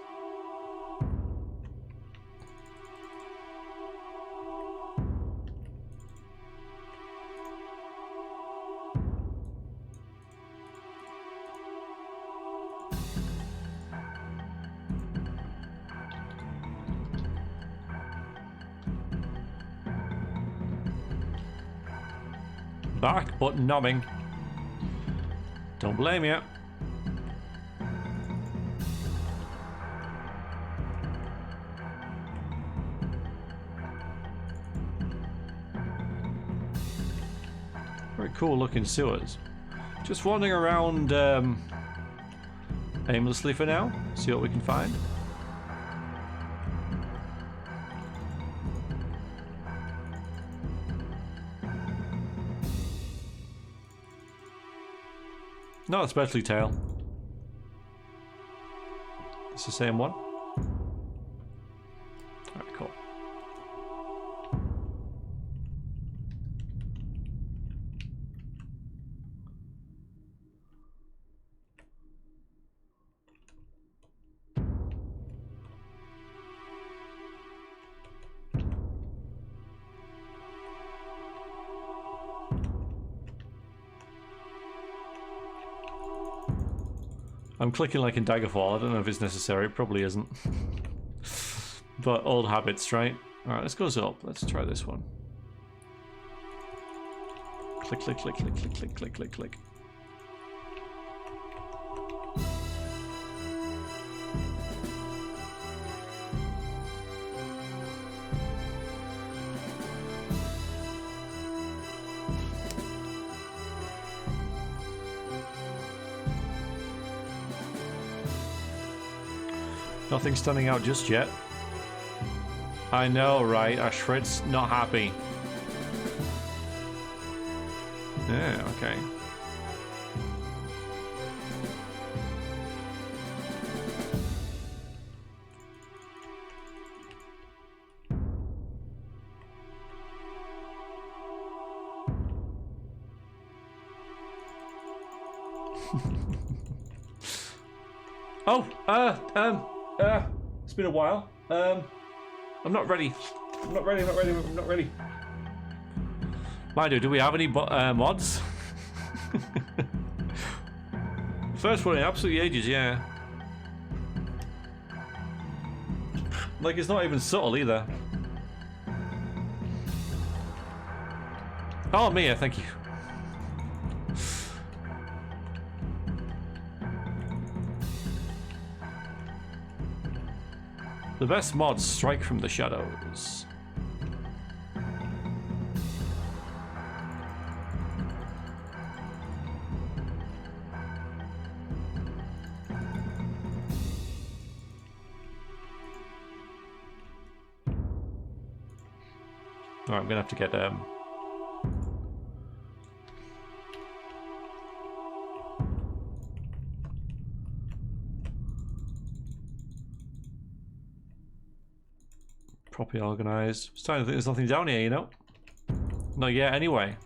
Back, but numbing. Don't blame you. Very cool looking sewers. Just wandering around aimlessly for now. See what we can find. Not especially tail. It's the same one. Alright, cool. I'm clicking like in Daggerfall. I don't know if it's necessary. It probably isn't. But old habits, right? Alright, let's go up. Let's try this one. Click, click, click, click, click, click, click, click, click. Nothing stunning out just yet. I know, right? Ashfred's not happy. Yeah, okay. Oh, it's been a while. I'm not ready. I'm not ready. Mind you, do we have any mods? First one in absolutely ages, yeah. Like, it's not even subtle either. Oh, Mia, thank you. The best mods strike from the shadows. Alright, I'm gonna have to get properly organized. I'm starting to think there's nothing down here, you know? Not yet, anyway.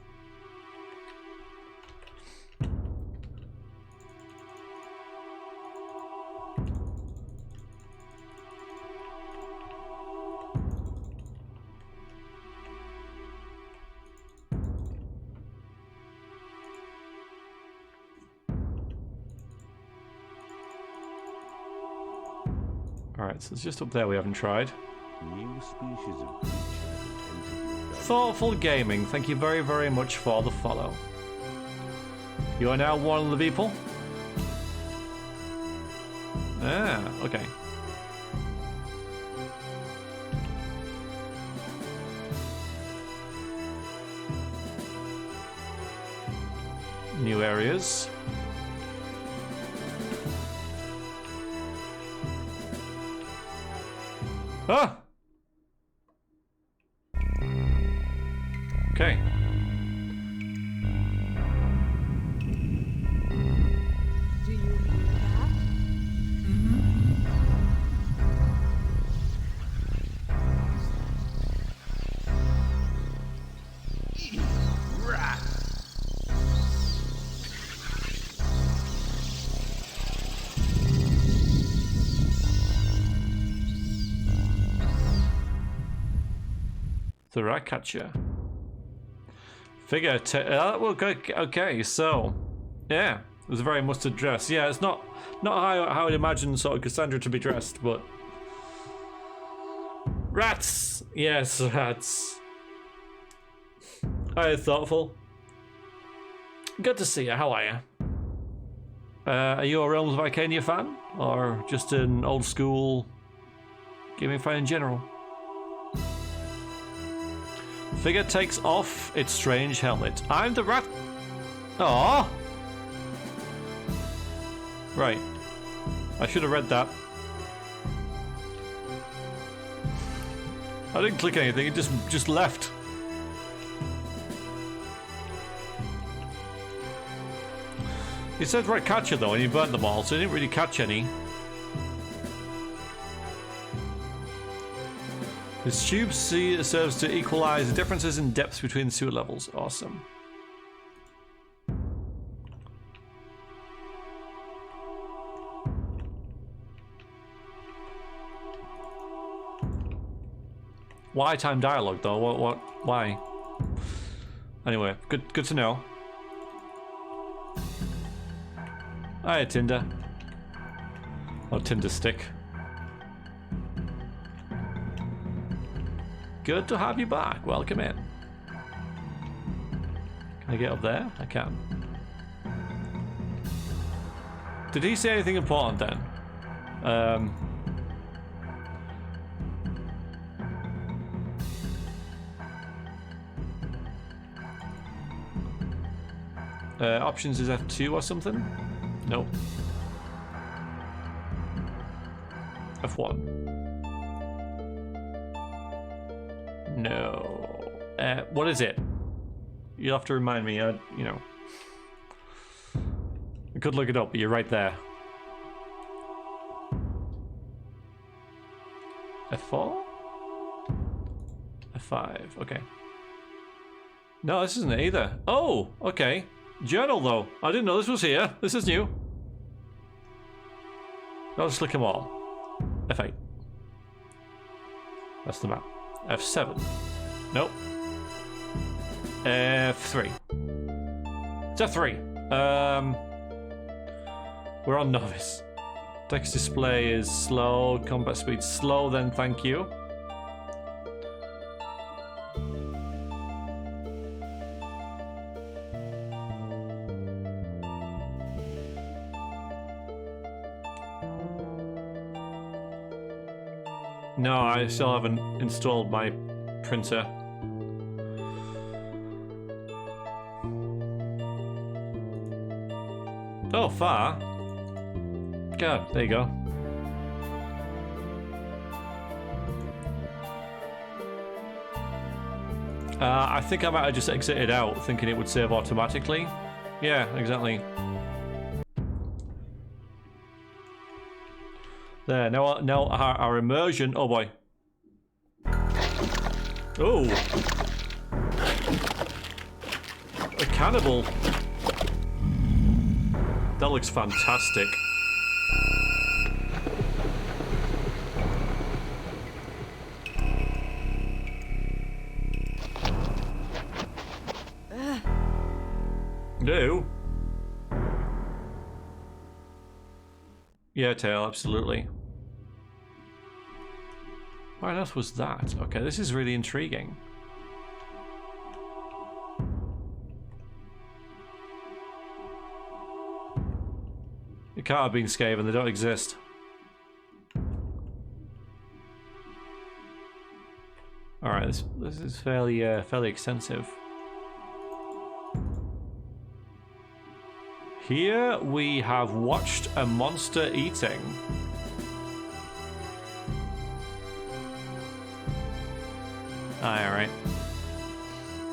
Alright, so it's just up there we haven't tried. New species of creature. Thoughtful Gaming, thank you very, very much for the follow. You are now one of the people? Ah, okay. New areas. Ah! Okay. Do you hear that? Rat. The rat catcher. Figure. Well, okay. So, yeah, it was a very mustard dress. Yeah, it's not how I'd imagine sort of Casandra to be dressed, but rats. Yes, rats. Hi, thoughtful. Good to see you. How are you? Are you a Realms of Arkania fan, or just an old school gaming fan in general? Figure takes off its strange helmet. I'm the rat. Aww. Right. I should have read that. I didn't click anything. It just left. It said rat catcher though, and you burnt them all, so it didn't really catch any. This tube serves to equalize the differences in depth between the sewer levels. Awesome. Why time dialogue though? What? Why? Anyway, good to know. Hi, Tinder. Or Tinder stick. Good to have you back. Welcome in. Can I get up there? I can. Did he say anything important then? Options is F2 or something? Nope. F1. No. What is it? You'll have to remind me. You know. I could look it up, but you're right there. F4? F5. Okay. No, this isn't it either. Oh, okay. Journal, though. I didn't know this was here. This is new. I'll just click them all. F8. That's the map. F7. Nope. F3. It's F3. We're on novice. Text display is slow. Combat speed slow. Then thank you. No, I still haven't installed my printer. Oh, far. God, there you go. I think I might have just exited out, thinking it would save automatically. Yeah, exactly. There, now our immersion. Oh boy. Oh. A cannibal. That looks fantastic. No. Yeah, tail, absolutely. What else was that? Okay, this is really intriguing. It can't have been Skaven, they don't exist. Alright, this is fairly extensive. Here we have watched a monster eating. Alright.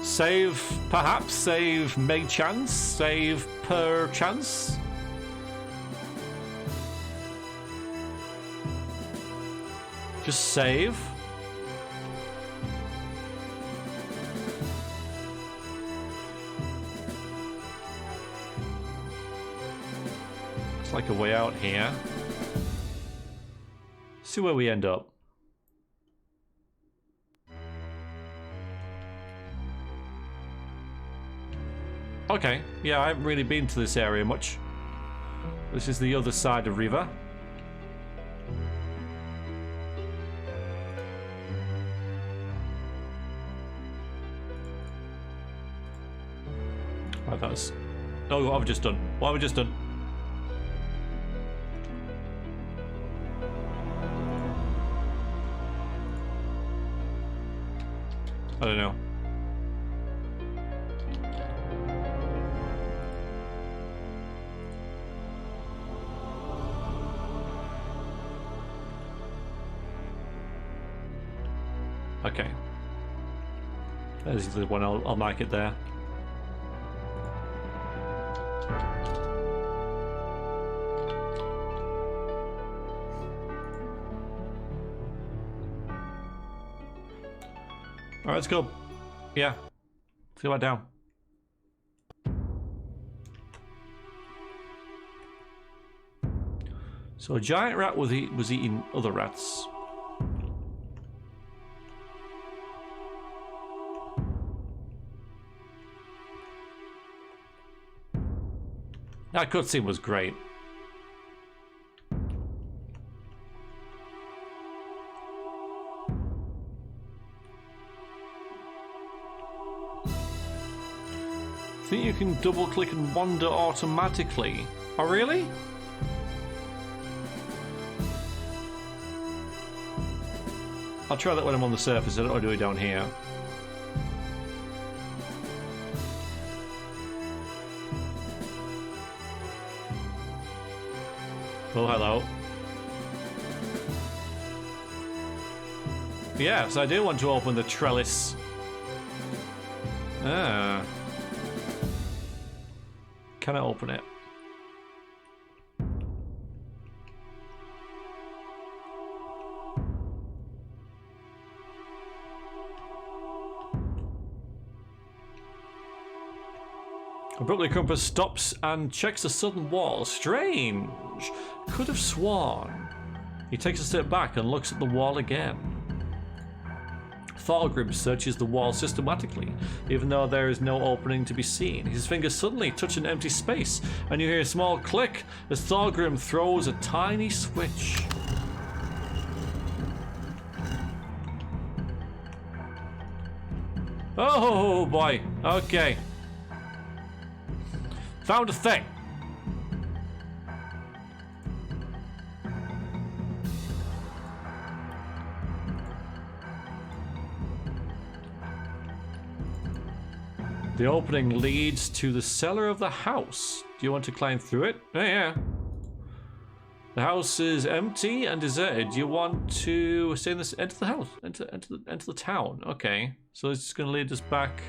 Save, perhaps, save may chance, save per chance. Just save. Looks like a way out here. See where we end up. Okay, yeah, I haven't really been to this area much. This is the other side of Riva. Oh, that was... Oh, what have we just done? What have we just done? I don't know. Okay. There's the one, I'll mark it there. Alright, let's go. Yeah. Let's go back down. So a giant rat was eating other rats. That cutscene was great. I think you can double click and wander automatically. Oh, really? I'll try that when I'm on the surface. I don't want to do it down here. Oh, hello. Yes, I do want to open the trellis. Ah. Can I open it? Abruptly, Grumpus stops and checks the southern wall. Strange. Could have sworn. He takes a step back and looks at the wall again. Thorgrim searches the wall systematically, even though there is no opening to be seen. His fingers suddenly touch an empty space, and you hear a small click as Thorgrim throws a tiny switch. Oh boy, okay. Found a thing. The opening leads to the cellar of the house. Do you want to climb through it? Oh, yeah. The house is empty and deserted. Do you want to stay in this? Enter the house. Enter the town. Okay. So it's just going to lead us back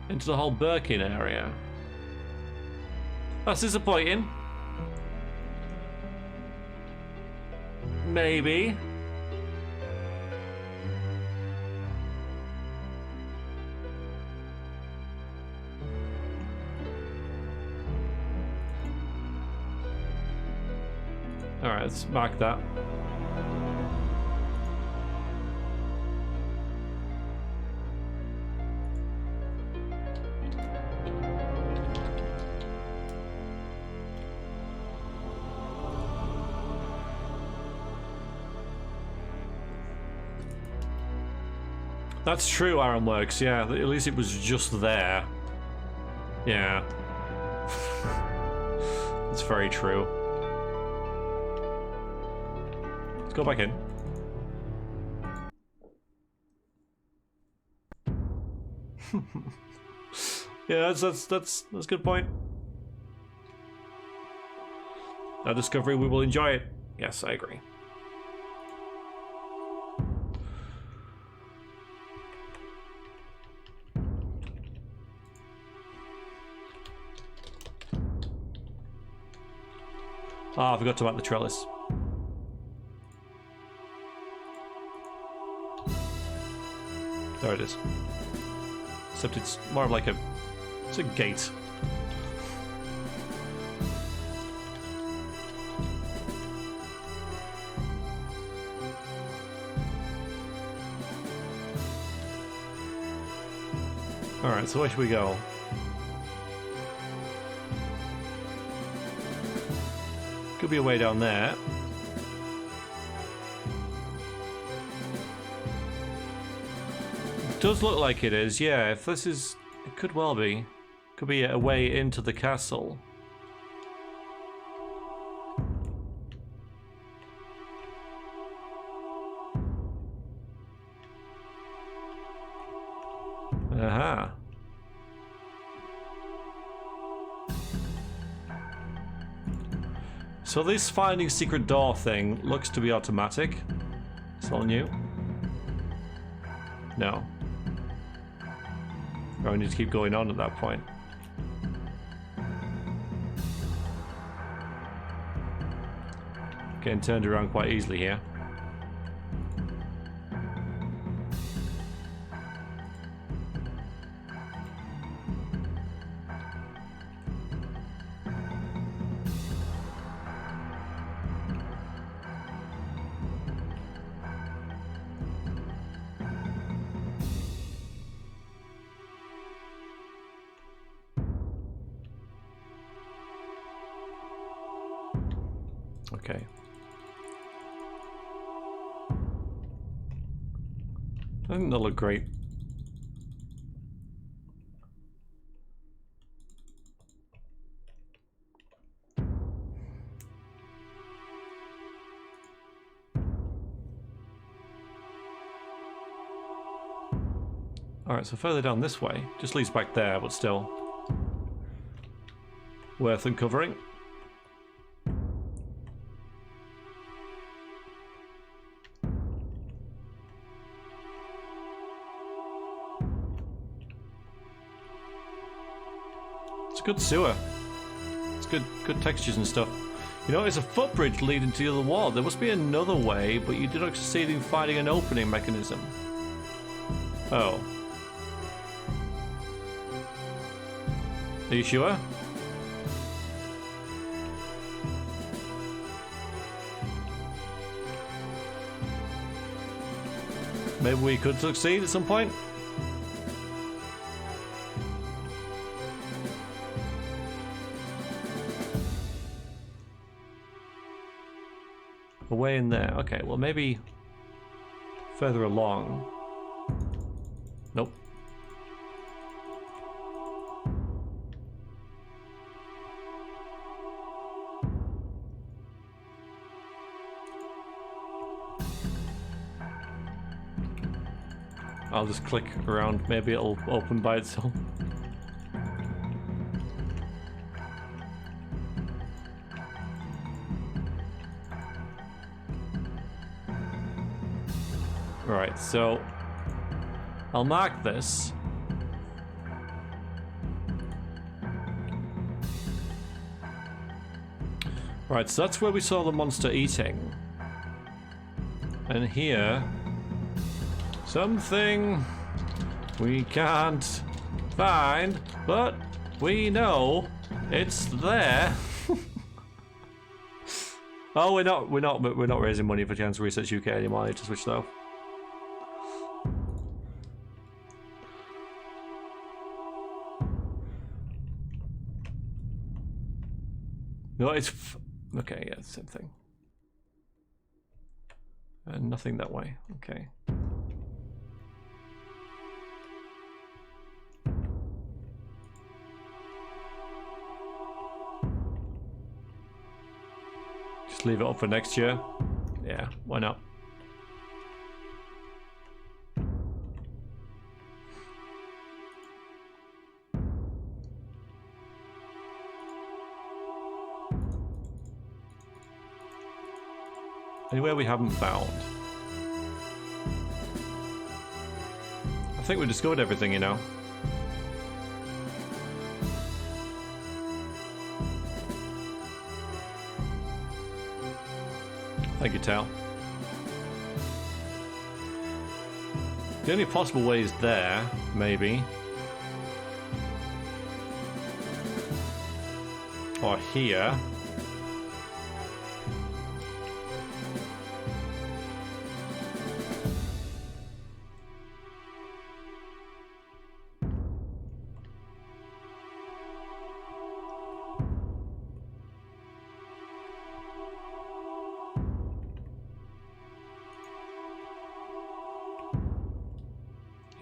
into the whole Birkin area. That's disappointing. Maybe. Alright, let's mark that. That's true, Ironworks, yeah. At least it was just there. Yeah. It's very true. Let's go back in. Yeah, that's a good point. Our discovery, we will enjoy it. Yes, I agree. Ah, I forgot to mark the trellis. There it is. Except it's more of like it's a gate. Alright, so where should we go? Could be a way down there. Does look like it is, yeah. If this is, it could well be. Could be a way into the castle. Aha. So this finding secret door thing looks to be automatic. It's all new. No. I need to keep going on at that point. Getting turned around quite easily here. Okay. Doesn't that look great? Alright, so further down this way, just leads back there, but still worth uncovering. It's a good sewer. It's good textures and stuff. You know, it's a footbridge leading to the other wall. There must be another way, but you did not succeed in finding an opening mechanism. Oh. Are you sure? Maybe we could succeed at some point? Away in there. Okay, well maybe further along. Nope. I'll just click around, maybe it'll open by itself. Right, so I'll mark this. Right, so that's where we saw the monster eating. And here, something we can't find, but we know it's there. Oh, we're not raising money for Cancer Research UK anymore. I need to switch that off. No, it's okay. Yeah, same thing. And nothing that way. Okay. Just leave it up for next year. Yeah, why not? Anywhere we haven't found. I think we discovered everything, you know. Thank you, Tal. The only possible way is there, maybe. Or here.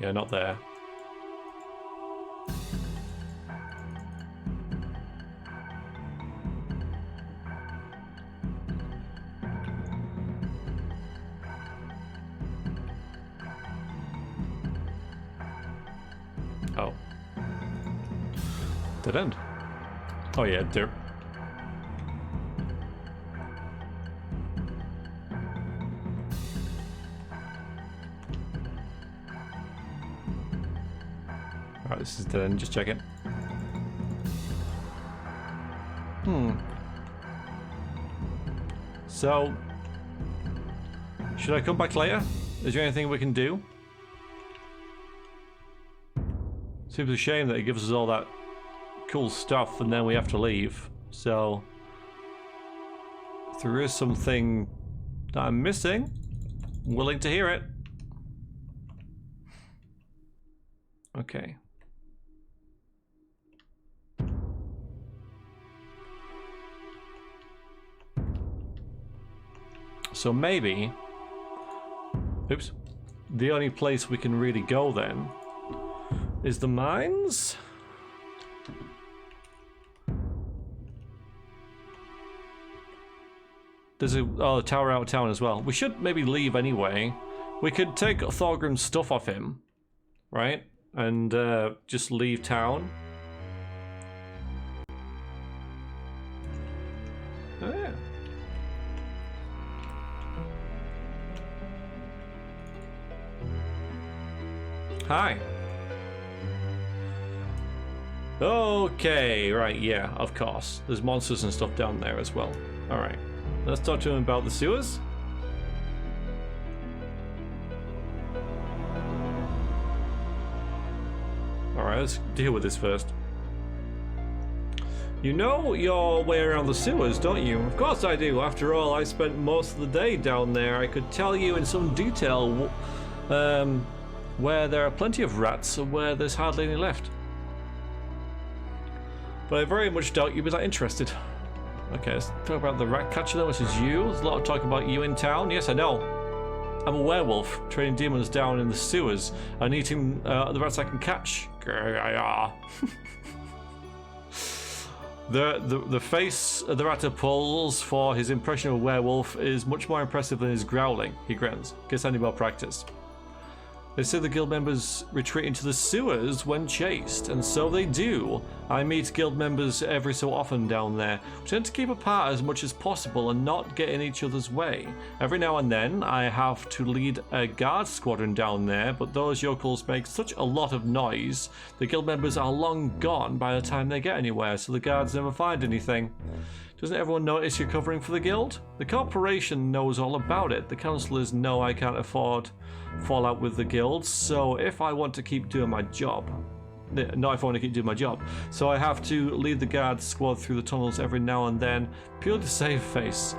Yeah, not there. Oh. Dead end. Oh yeah, there. Alright, this is dead end, just check it. So, should I come back later? Is there anything we can do? Seems a shame that it gives us all that cool stuff and then we have to leave. So, if there is something that I'm missing, I'm willing to hear it. Okay. So maybe, oops, the only place we can really go then is the mines? There's a tower out of town as well. We should maybe leave anyway. We could take Thorgrim's stuff off him, right? And just leave town. Oh yeah. Hi. Okay, right, yeah, of course. There's monsters and stuff down there as well. Alright, let's talk to him about the sewers. Alright, let's deal with this first. You know your way around the sewers, don't you? Of course I do. After all, I spent most of the day down there. I could tell you in some detail where there are plenty of rats and where there's hardly any left. But I very much doubt you'd be that interested. Okay, let's talk about the rat catcher then, which is you. There's a lot of talk about you in town. Yes, I know. I'm a werewolf, training demons down in the sewers and eating the rats I can catch. The face the rat pulls for his impression of a werewolf is much more impressive than his growling. He grins. Guess I need more practice. They say the guild members retreat into the sewers when chased, and so they do. I meet guild members every so often down there. We tend to keep apart as much as possible and not get in each other's way. Every now and then I have to lead a guard squadron down there, but those yokels make such a lot of noise. The guild members are long gone by the time they get anywhere, so the guards never find anything. Doesn't everyone notice you're covering for the guild? The corporation knows all about it. The councillors know I can't afford fallout with the guild, so if I want to keep doing my job, so I have to lead the guard squad through the tunnels every now and then, purely to save face.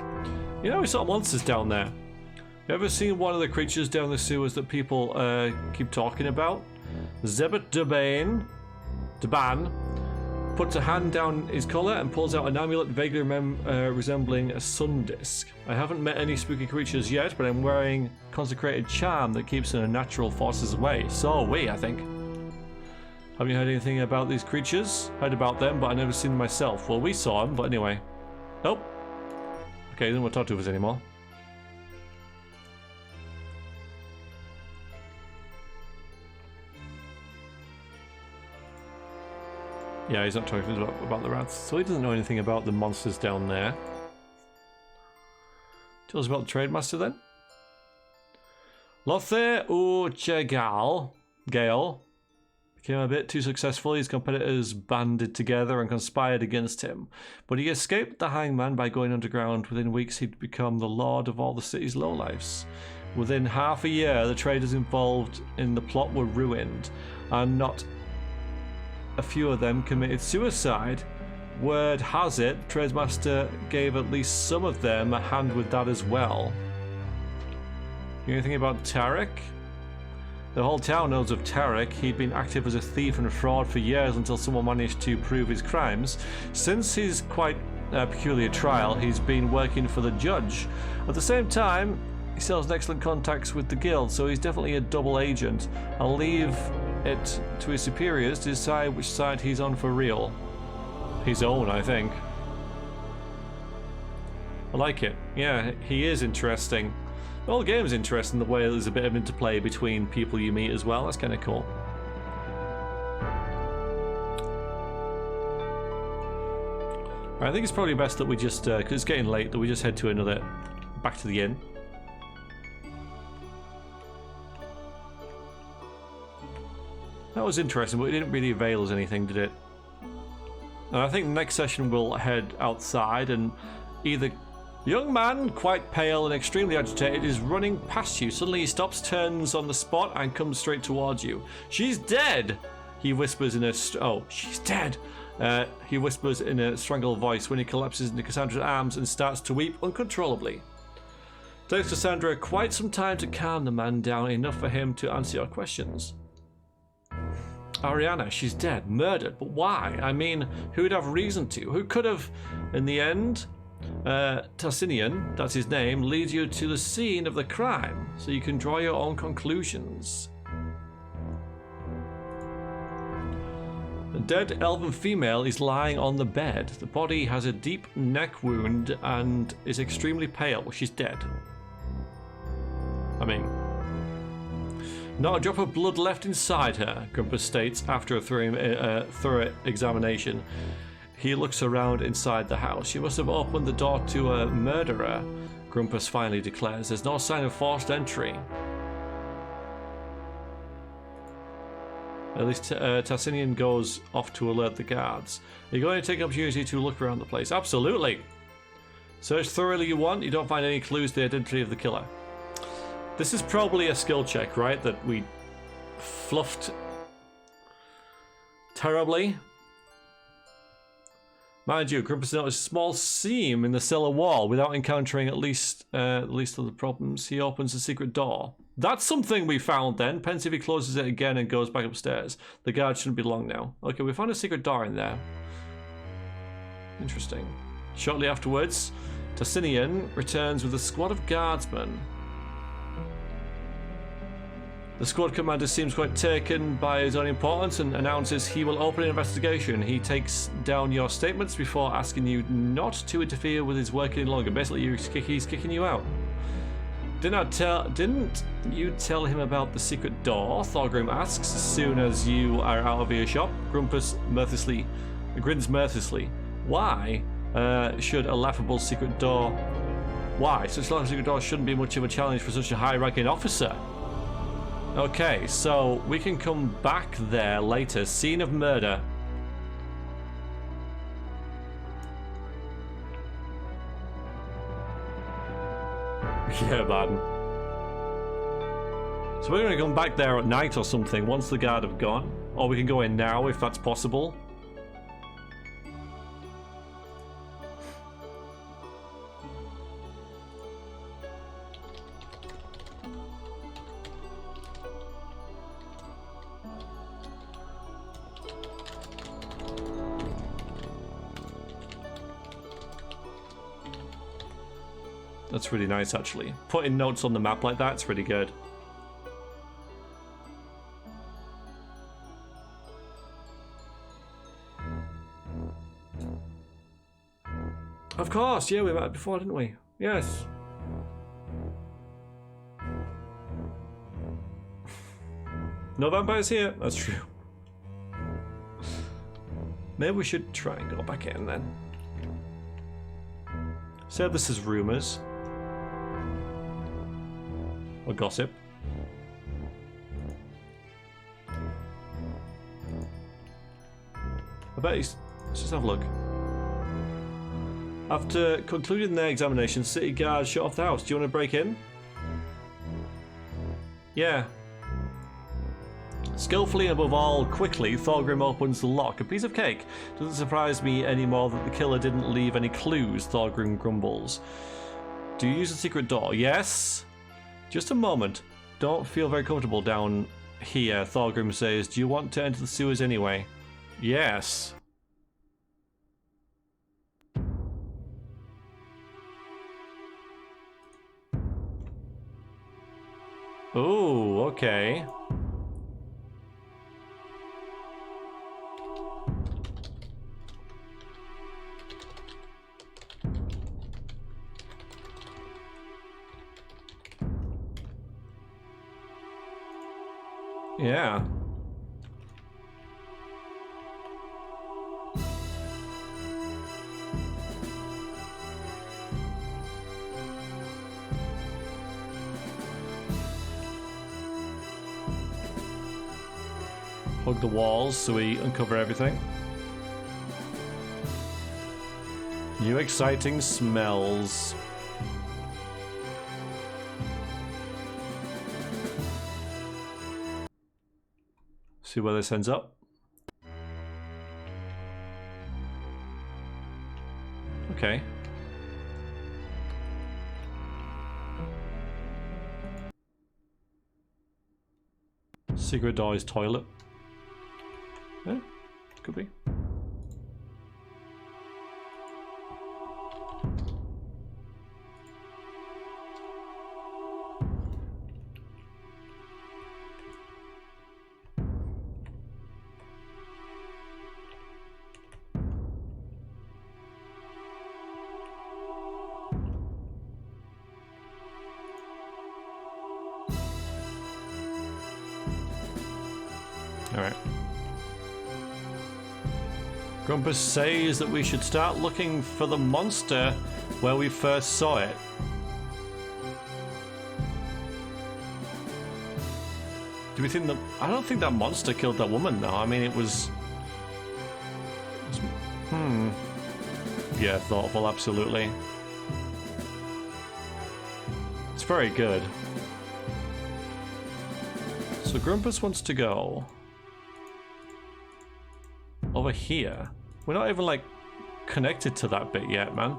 You know, we saw monsters down there. You ever seen one of the creatures down the sewers that people keep talking about? Zebet Deban puts a hand down his collar and pulls out an amulet vaguely resembling a sun disk. I haven't met any spooky creatures yet, but I'm wearing consecrated charm that keeps the natural forces away. So are we, I think. Have you heard anything about these creatures? Heard about them, but I've never seen them myself. Well, we saw them, but anyway. Nope. Okay, they don't want to talk to us anymore. Yeah, he's not talking about the rats, so he doesn't know anything about the monsters down there. Tell us about the trade master then. Lothair Gale became a bit too successful. His competitors banded together and conspired against him, but he escaped the hangman by going underground. Within weeks, he'd become the lord of all the city's lowlifes. Within half a year, the traders involved in the plot were ruined, and not a few of them committed suicide. Word has it, Trademaster gave at least some of them a hand with that as well. You know anything about Tarek? The whole town knows of Tarek. He'd been active as a thief and a fraud for years until someone managed to prove his crimes. Since his quite peculiar trial, he's been working for the judge. At the same time, he still has excellent contacts with the guild, so he's definitely a double agent. I'll leave it to his superiors to decide which side he's on for real. His own, I think. I like it. Yeah, he is interesting. The whole game's interesting, the way there's a bit of interplay between people you meet as well. That's kind of cool. Right, I think it's probably best that we just, because it's getting late, that we just head to another, back to the inn. That was interesting, but it didn't really avail us anything, did it? And I think the next session we'll head outside and either... Young man, quite pale and extremely agitated, is running past you. Suddenly he stops, turns on the spot, and comes straight towards you. She's dead! He whispers in a... Oh, she's dead! He whispers in a strangled voice when he collapses into Cassandra's arms and starts to weep uncontrollably. It takes Cassandra quite some time to calm the man down, enough for him to answer your questions. Iiana, she's dead, murdered, but why? I mean, who would have reason to? Who could have? In the end, Tassinian, that's his name, leads you to the scene of the crime, so you can draw your own conclusions. The dead elven female is lying on the bed. The body has a deep neck wound and is extremely pale. She's dead. I mean... Not a drop of blood left inside her, Grumpus states after a thorough examination. He looks around inside the house. She must have opened the door to a murderer, Grumpus finally declares. There's no sign of forced entry. At least Tassinian goes off to alert the guards. Are you going to take an opportunity to look around the place? Absolutely! Search thoroughly you want. You don't find any clues to the identity of the killer. This is probably a skill check, right? That we fluffed terribly. Mind you, Grumpus noticed a small seam in the cellar wall without encountering at least other problems. He opens a secret door. That's something we found then. Pensively closes it again and goes back upstairs. The guard shouldn't be long now. Okay, we found a secret door in there. Interesting. Shortly afterwards, Tassinian returns with a squad of guardsmen. The squad commander seems quite taken by his own importance and announces he will open an investigation. He takes down your statements before asking you not to interfere with his work any longer. Basically, he's kicking you out. Didn't you tell him about the secret door? Thorgrim asks as soon as you are out of earshot. Grumpus grins mirthlessly. Why should a laughable secret door... Why? Such a laughable secret door shouldn't be much of a challenge for such a high-ranking officer. Okay, so we can come back there later. Scene of murder. Yeah, man. So we're going to come back there at night or something once the guard have gone. Or we can go in now if that's possible. That's really nice, actually. Putting notes on the map like that's really good. Of course, yeah, we met before, didn't we? Yes. No vampires here? That's true. Maybe we should try and go back in then. So this is rumors. Or gossip. I bet he's... Let's just have a look. After concluding their examination, city guards shut off the house. Do you want to break in? Yeah. Skillfully and above all, quickly, Thorgrim opens the lock. A piece of cake. Doesn't surprise me anymore that the killer didn't leave any clues, Thorgrim grumbles. Do you use the secret door? Yes. Just a moment. Don't feel very comfortable down here, Thorgrim says. Do you want to enter the sewers anyway? Yes. Oh, okay. Yeah. Hug the walls so we uncover everything. New exciting smells. See where this ends up. Okay. Secret door is toilet. Yeah, could be. Alright. Grumpus says that we should start looking for the monster where we first saw it. Do we think that... I don't think that monster killed that woman, though. I mean, it was... Yeah, thoughtful, absolutely. It's very good. So Grumpus wants to go... over here. We're not even, like, connected to that bit yet, man.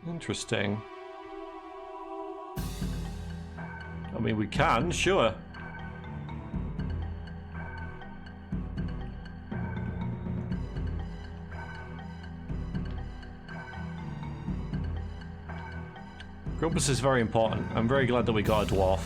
Interesting. I mean, we can, sure. Grumpus is very important. I'm very glad that we got a dwarf.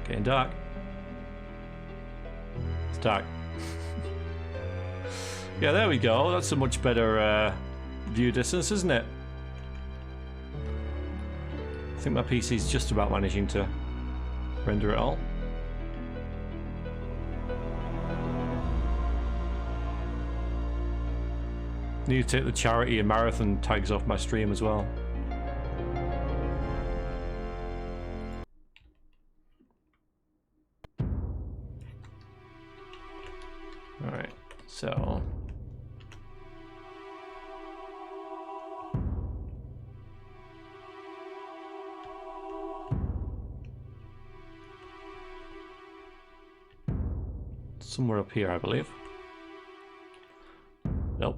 Getting dark. It's dark. Yeah, there we go. That's a much better view distance, isn't it? I think my PC's just about managing to render it all. Need to take the charity and marathon tags off my stream as well. Alright, so somewhere up here, I believe. Nope.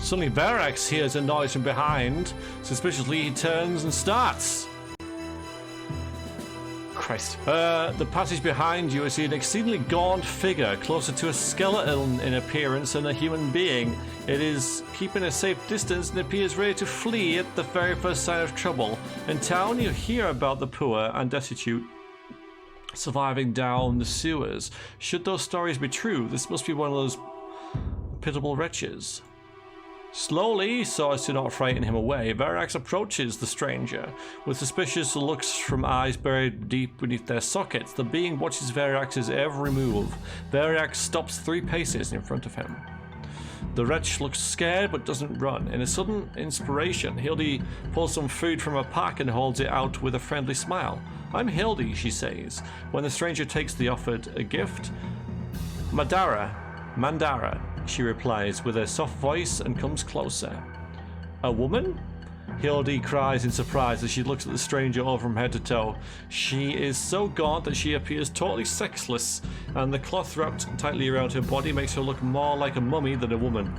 Suddenly Veriax hears a noise from behind. Suspiciously he turns and starts. Christ. The passage behind you, you see an exceedingly gaunt figure, closer to a skeleton in appearance than a human being. It is keeping a safe distance and appears ready to flee at the very first sign of trouble. In town, you hear about the poor and destitute surviving down the sewers. Should those stories be true, this must be one of those pitiable wretches. Slowly, so as to not frighten him away, Veriax approaches the stranger. With suspicious looks from eyes buried deep beneath their sockets, the being watches Veriax's every move. Veriax stops 3 paces in front of him. The wretch looks scared but doesn't run. In a sudden inspiration, Hilde pulls some food from her pack and holds it out with a friendly smile. "I'm Hilde," she says. When the stranger takes the offered a gift, Mandara, she replies with a soft voice and comes closer. "A woman?" Hilde cries in surprise as she looks at the stranger all from head to toe. She is so gaunt that she appears totally sexless, and the cloth wrapped tightly around her body makes her look more like a mummy than a woman.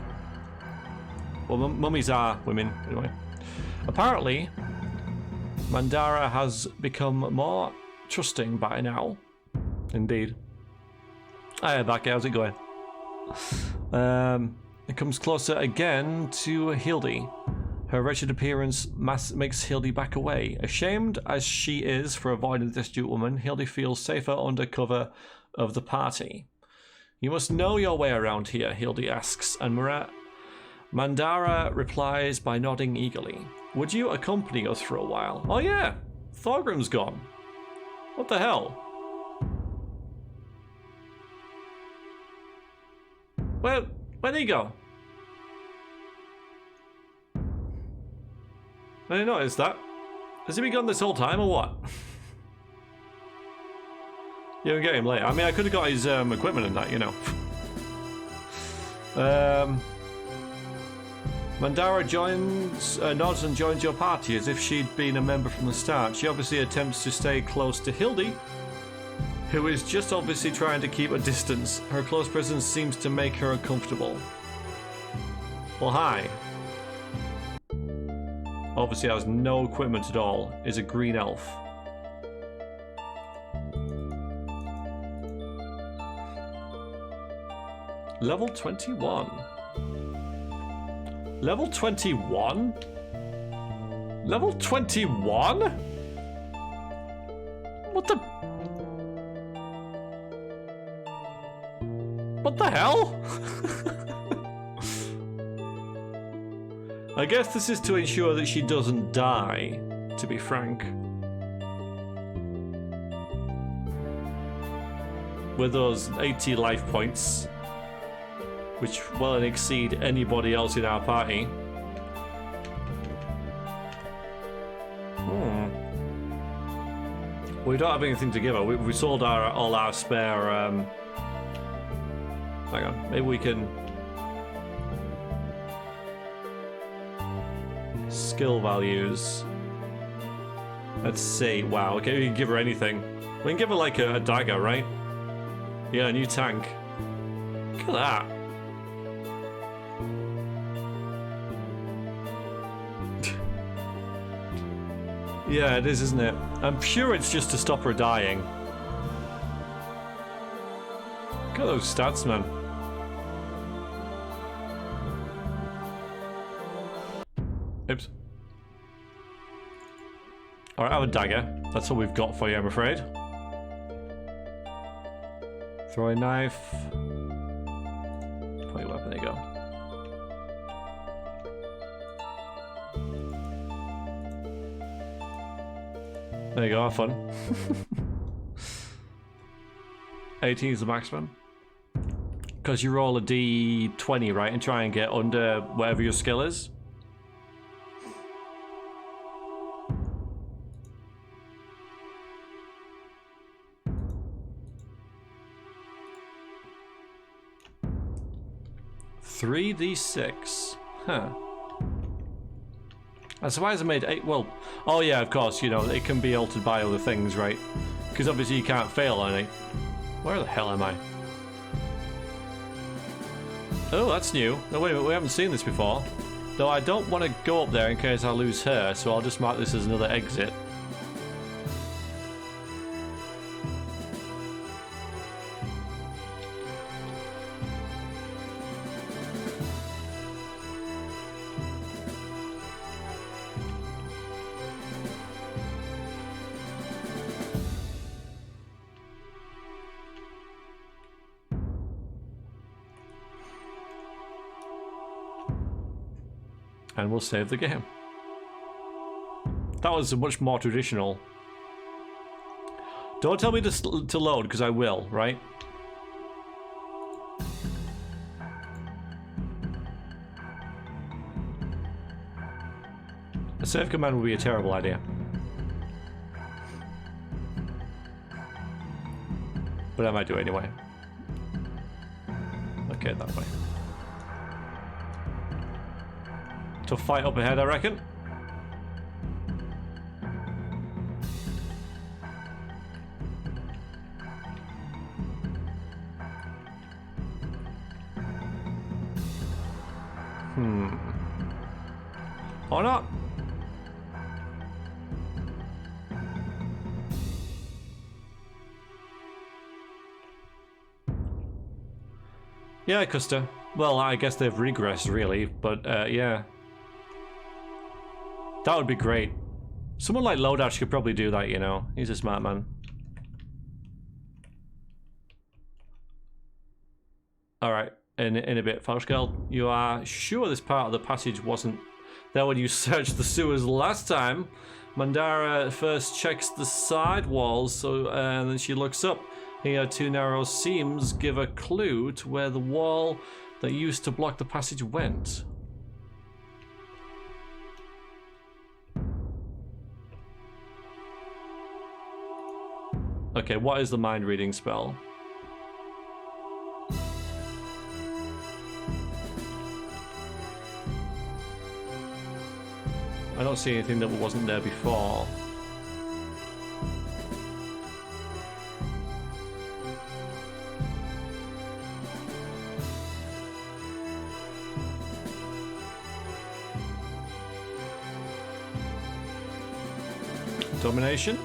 Well, mummies are women, anyway. Apparently, Mandara has become more trusting by now. Indeed. Hi, Becky, how's it going? It comes closer again to Hilde. Her wretched appearance makes Hilde back away. Ashamed as she is for avoiding the destitute woman, Hilde feels safer under cover of the party. "You must know your way around here," Hilde asks, and Mandara replies by nodding eagerly. "Would you accompany us for a while?" "Oh yeah, Thorgrim's gone. What the hell?" Well, where'd he go? I didn't notice that. Has he been gone this whole time or what? You can get him later. I mean, I could have got his equipment and that, you know. Mandara nods and joins your party as if she'd been a member from the start. She obviously attempts to stay close to Hilde, who is just obviously trying to keep a distance. Her close presence seems to make her uncomfortable. Well, hi. Obviously has no equipment at all, is a green elf. Level 21. Level 21? Level 21? What the... What the hell? I guess this is to ensure that she doesn't die, to be frank. With those 80 life points, which well exceed anybody else in our party. We don't have anything to give her. We sold all our spare. Hang on, maybe we can. Skill values. Let's see. Wow. Okay, we can give her anything. We can give her like a dagger, right? Yeah, a new tank. Look at that. Yeah, it is, isn't it? I'm sure it's just to stop her dying. Look at those stats, man. Oops. Alright, I have a dagger. That's all we've got for you, I'm afraid. Throwing knife. Point weapon, there you go. There you go, have fun. 18 is the maximum. Because you roll a d20, right, and try and get under whatever your skill is. Three d6. Huh. I'm surprised I made 8. Well, oh yeah, of course, you know, it can be altered by other things, right? Because obviously you can't fail on it. Where the hell am I? Oh, that's new. No, wait a minute, we haven't seen this before. Though I don't want to go up there in case I lose her, so I'll just mark this as another exit. And we'll save the game. That was much more traditional. Don't tell me to load, because I will, right? A save command would be a terrible idea. But I might do it anyway. Okay, that way. Tough fight up ahead, I reckon. Or not. Yeah, KotOR. Well, I guess they've regressed, really, but yeah. That would be great. Someone like Lodash could probably do that, you know. He's a smart man. Alright, in a bit. Fauschgeld, you are sure this part of the passage wasn't there when you searched the sewers last time? Mandara first checks the side walls, so and then she looks up. Here, two narrow seams give a clue to where the wall that used to block the passage went. Okay, what is the mind reading spell? I don't see anything that wasn't there before. Domination?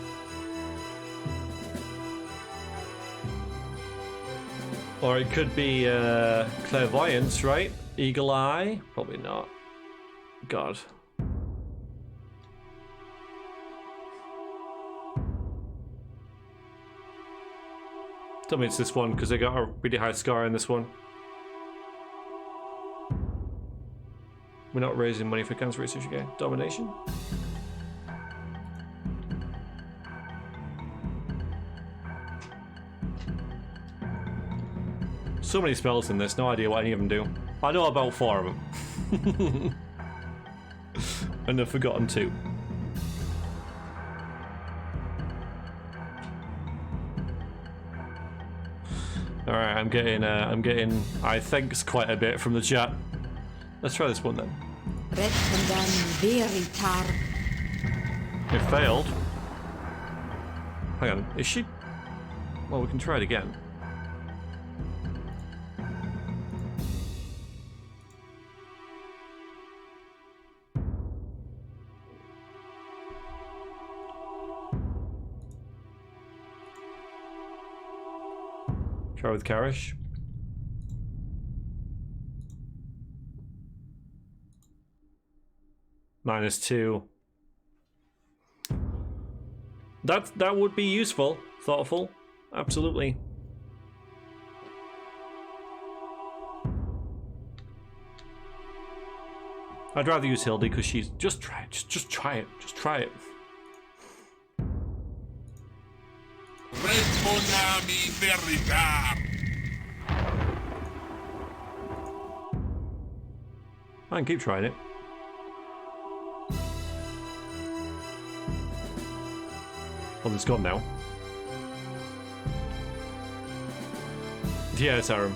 Or it could be clairvoyance, right? Eagle eye? Probably not. God. Tell me it's this one, because they got a really high score in this one. We're not raising money for cancer research again. Domination? So many spells in this, no idea what any of them do. I know about 4 of them. And I've forgotten 2. Alright, I'm getting, I think, quite a bit from the chat. Let's try this one then. It failed. Hang on, is she? Well, we can try it again. Try with Karish. -2. That would be useful, thoughtful, absolutely. I'd rather use Hilde because she's just try it, just try it, just try it. I can keep trying it. Well, it's gone now. Yeah, it's Aram.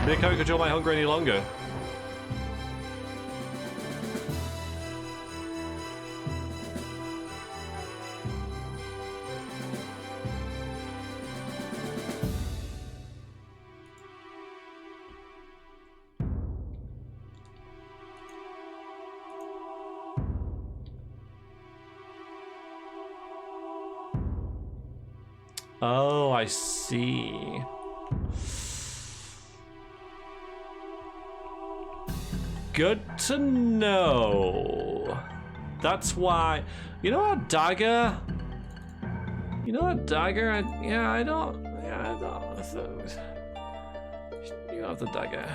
I can't control my hunger any longer. Oh, I see. Good to know. That's why. You know what, dagger? You know what, dagger? I don't. Yeah, I don't. You have the dagger.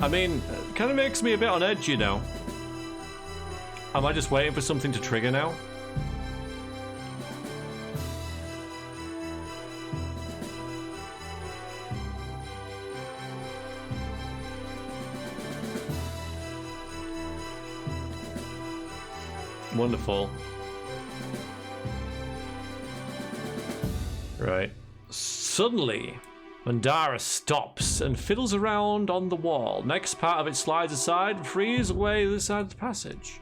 I mean, it kind of makes me a bit on edge, you know. Am I just waiting for something to trigger now? Wonderful. Right. Suddenly, Mandara stops and fiddles around on the wall. Next part of it slides aside and frees away the side of the passage.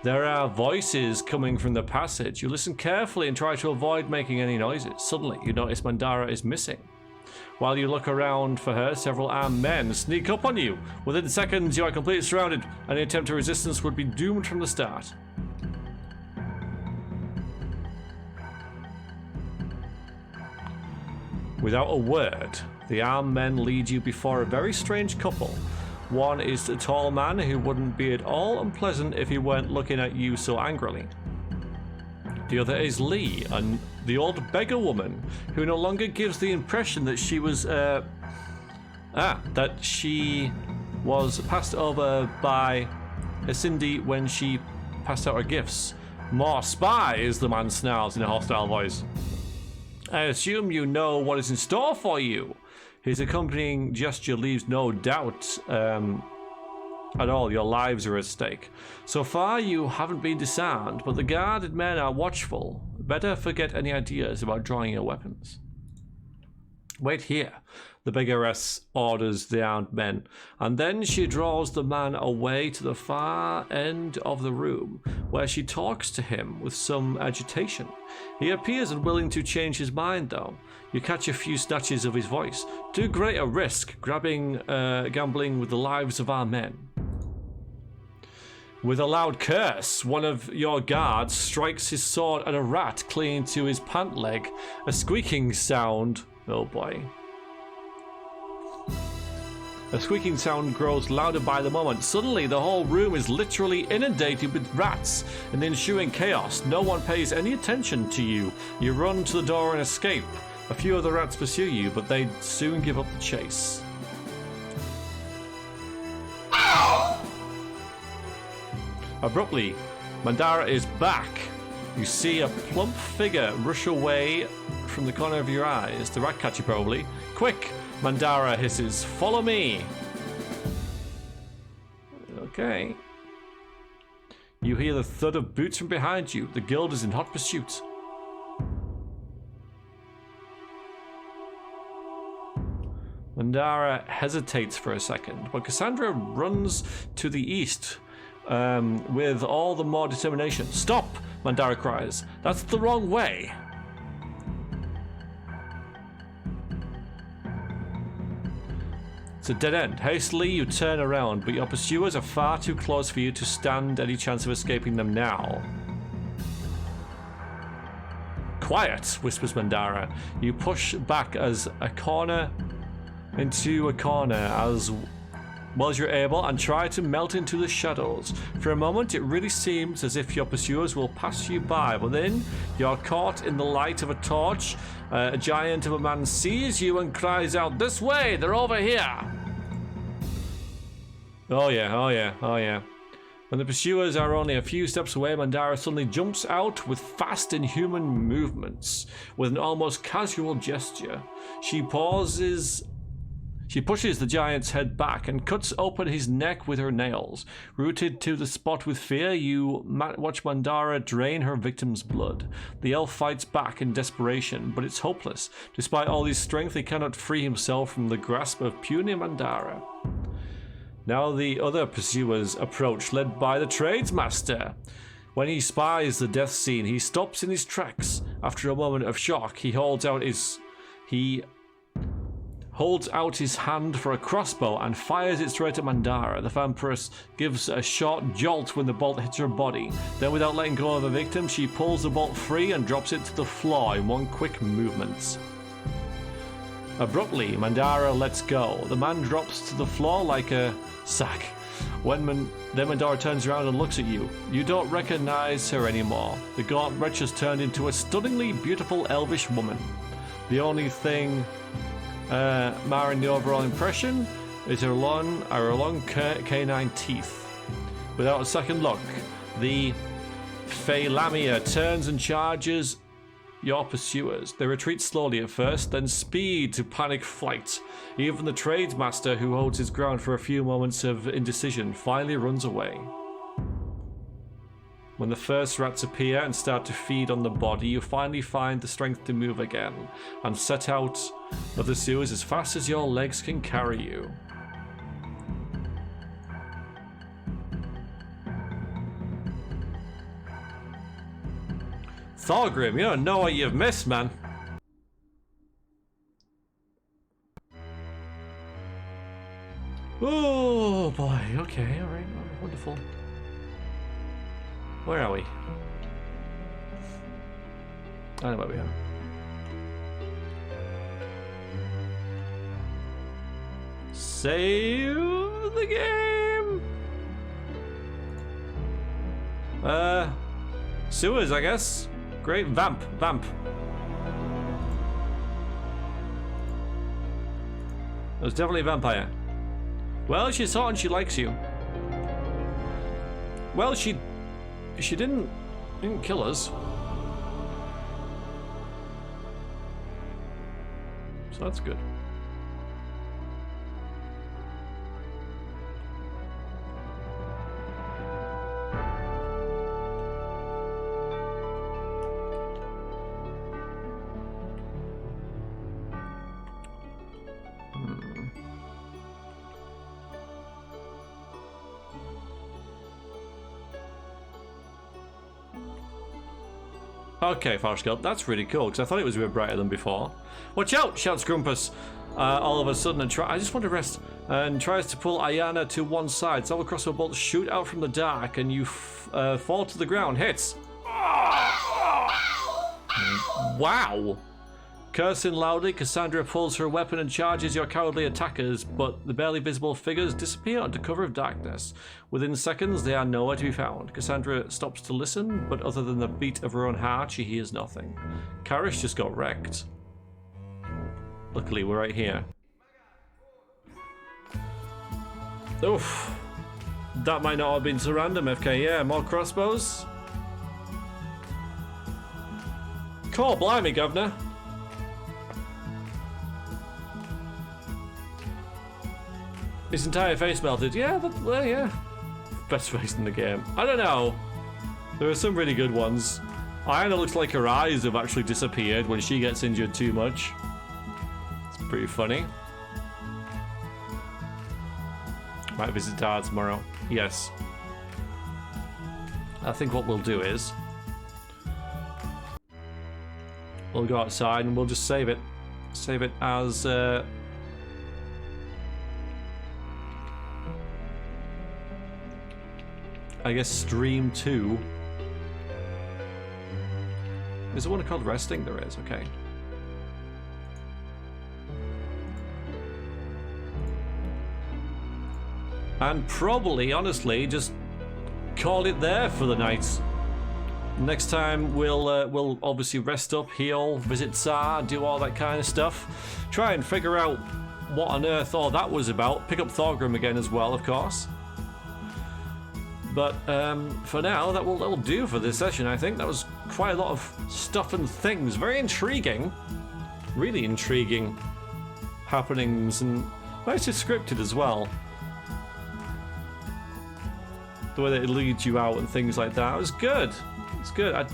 There are voices coming from the passage. You listen carefully and try to avoid making any noises. Suddenly, you notice Mandara is missing. While you look around for her, several armed men sneak up on you. Within seconds, you are completely surrounded. Any attempt at resistance would be doomed from the start. Without a word, the armed men lead you before a very strange couple. One is a tall man who wouldn't be at all unpleasant if he weren't looking at you so angrily. The other is Lee, and the old beggar woman, who no longer gives the impression that she was, that she was passed over by Cindy when she passed out her gifts. More spies, the man snarls in a hostile voice. I assume you know what is in store for you. His accompanying gesture leaves no doubt at all. Your lives are at stake. So far, you haven't been disarmed, but the guarded men are watchful. Better forget any ideas about drawing your weapons. Wait here, the beggaress orders the armed men, and then she draws the man away to the far end of the room, where she talks to him with some agitation. He appears unwilling to change his mind, though. You catch a few snatches of his voice. Too great a risk, gambling with the lives of our men. With a loud curse, one of your guards strikes his sword at a rat clinging to his pant leg. A squeaking sound... Oh boy. A squeaking sound grows louder by the moment. Suddenly, the whole room is literally inundated with rats. In the ensuing chaos, no one pays any attention to you. You run to the door and escape. A few of the rats pursue you, but they soon give up the chase. Abruptly, Mandara is back. You see a plump figure rush away from the corner of your eyes. The rat catcher, probably. Quick! Mandara hisses, follow me! Okay. You hear the thud of boots from behind you. The guild is in hot pursuit. Mandara hesitates for a second, but Casandra runs to the east with all the more determination. Stop! Mandara cries. That's the wrong way. It's a dead end. Hastily, you turn around, but your pursuers are far too close for you to stand any chance of escaping them now. Quiet, whispers Mandara. You push back into a corner as well as you're able and try to melt into the shadows. For a moment, it really seems as if your pursuers will pass you by, but then you're caught in the light of a torch. A giant of a man sees you and cries out, "This way! They're over here!" Oh yeah, oh yeah, oh yeah. When the pursuers are only a few steps away, Mandara suddenly jumps out with fast, inhuman movements. With an almost casual gesture, she pushes the giant's head back and cuts open his neck with her nails. Rooted to the spot with fear, you watch Mandara drain her victim's blood. The elf fights back in desperation, but it's hopeless. Despite all his strength, he cannot free himself from the grasp of puny Mandara. Now the other pursuers approach, led by the tradesmaster. When he spies the death scene, he stops in his tracks. After a moment of shock, he holds out his hand for a crossbow and fires it straight at Mandara. The vampiress gives a short jolt when the bolt hits her body. Then, without letting go of the victim, she pulls the bolt free and drops it to the floor in one quick movement. Abruptly, Mandara lets go. The man drops to the floor like a sack. Then Mandara turns around and looks at you. You don't recognize her anymore. The gaunt wretch has turned into a stunningly beautiful elvish woman. The only thing marring the overall impression is her long canine teeth. Without a second look, the Fey Lamia turns and charges your pursuers. They retreat slowly at first, then speed to panic flight. Even the tradesmaster, who holds his ground for a few moments of indecision, finally runs away. When the first rats appear and start to feed on the body, you finally find the strength to move again and set out of the sewers as fast as your legs can carry you. Thorgrim, you don't know what you've missed, man. Oh boy, okay, alright, wonderful. Where are we? I know where we are. Save the game! Sewers, I guess. Great, vamp. It was definitely a vampire. Well, she's hot and she likes you. Well, she didn't kill us. So that's good. Okay, Farskelp, that's really cool, because I thought it was a bit brighter than before. Watch out, shouts Grumpus. All of a sudden, I just want to rest, and tries to pull Iiana to one side. Several crossbow bolts shoot out from the dark, and you fall to the ground. Hits. Wow. Cursing loudly, Casandra pulls her weapon and charges your cowardly attackers, but the barely visible figures disappear under cover of darkness. Within seconds, they are nowhere to be found. Casandra stops to listen, but other than the beat of her own heart, she hears nothing. Karish just got wrecked. Luckily, we're right here. Oof. That might not have been so random, FK. Yeah, more crossbows. Cool, blimey, Governor. His entire face melted. Yeah, well, yeah. Best face in the game. I don't know. There are some really good ones. Iiana looks like her eyes have actually disappeared when she gets injured too much. It's pretty funny. Might visit Dad tomorrow. Yes. I think what we'll do is we'll go outside and we'll just save it. Save it as I guess stream 2. Is there one called resting? There is, okay. And probably, honestly, just call it there for the night. Next time we'll obviously rest up, heal, visit Tsar, do all that kind of stuff. Try and figure out what on earth all that was about. Pick up Thorgrim again as well, of course. But for now, that'll do for this session, I think. That was quite a lot of stuff and things. Very intriguing. Really intriguing happenings, and nicely scripted as well. The way that it leads you out and things like that. It was good. It's good. I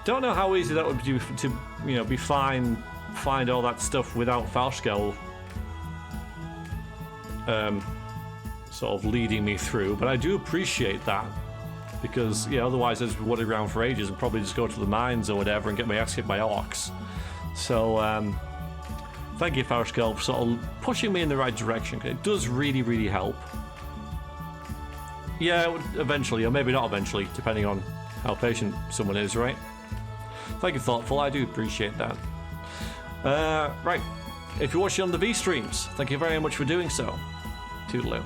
don't know how easy that would be to, be find all that stuff without Falschgeld sort of leading me through, but I do appreciate that, because otherwise I'd just wander around for ages and probably just go to the mines or whatever and get my ass kicked by orcs. So thank you, Falschgeld, for sort of pushing me in the right direction. It does really, really help. Yeah, eventually, or maybe not eventually, depending on how patient someone is, right? Thank you, Thoughtful. I do appreciate that. Right. If you're watching on the V streams, thank you very much for doing so. Toodaloo.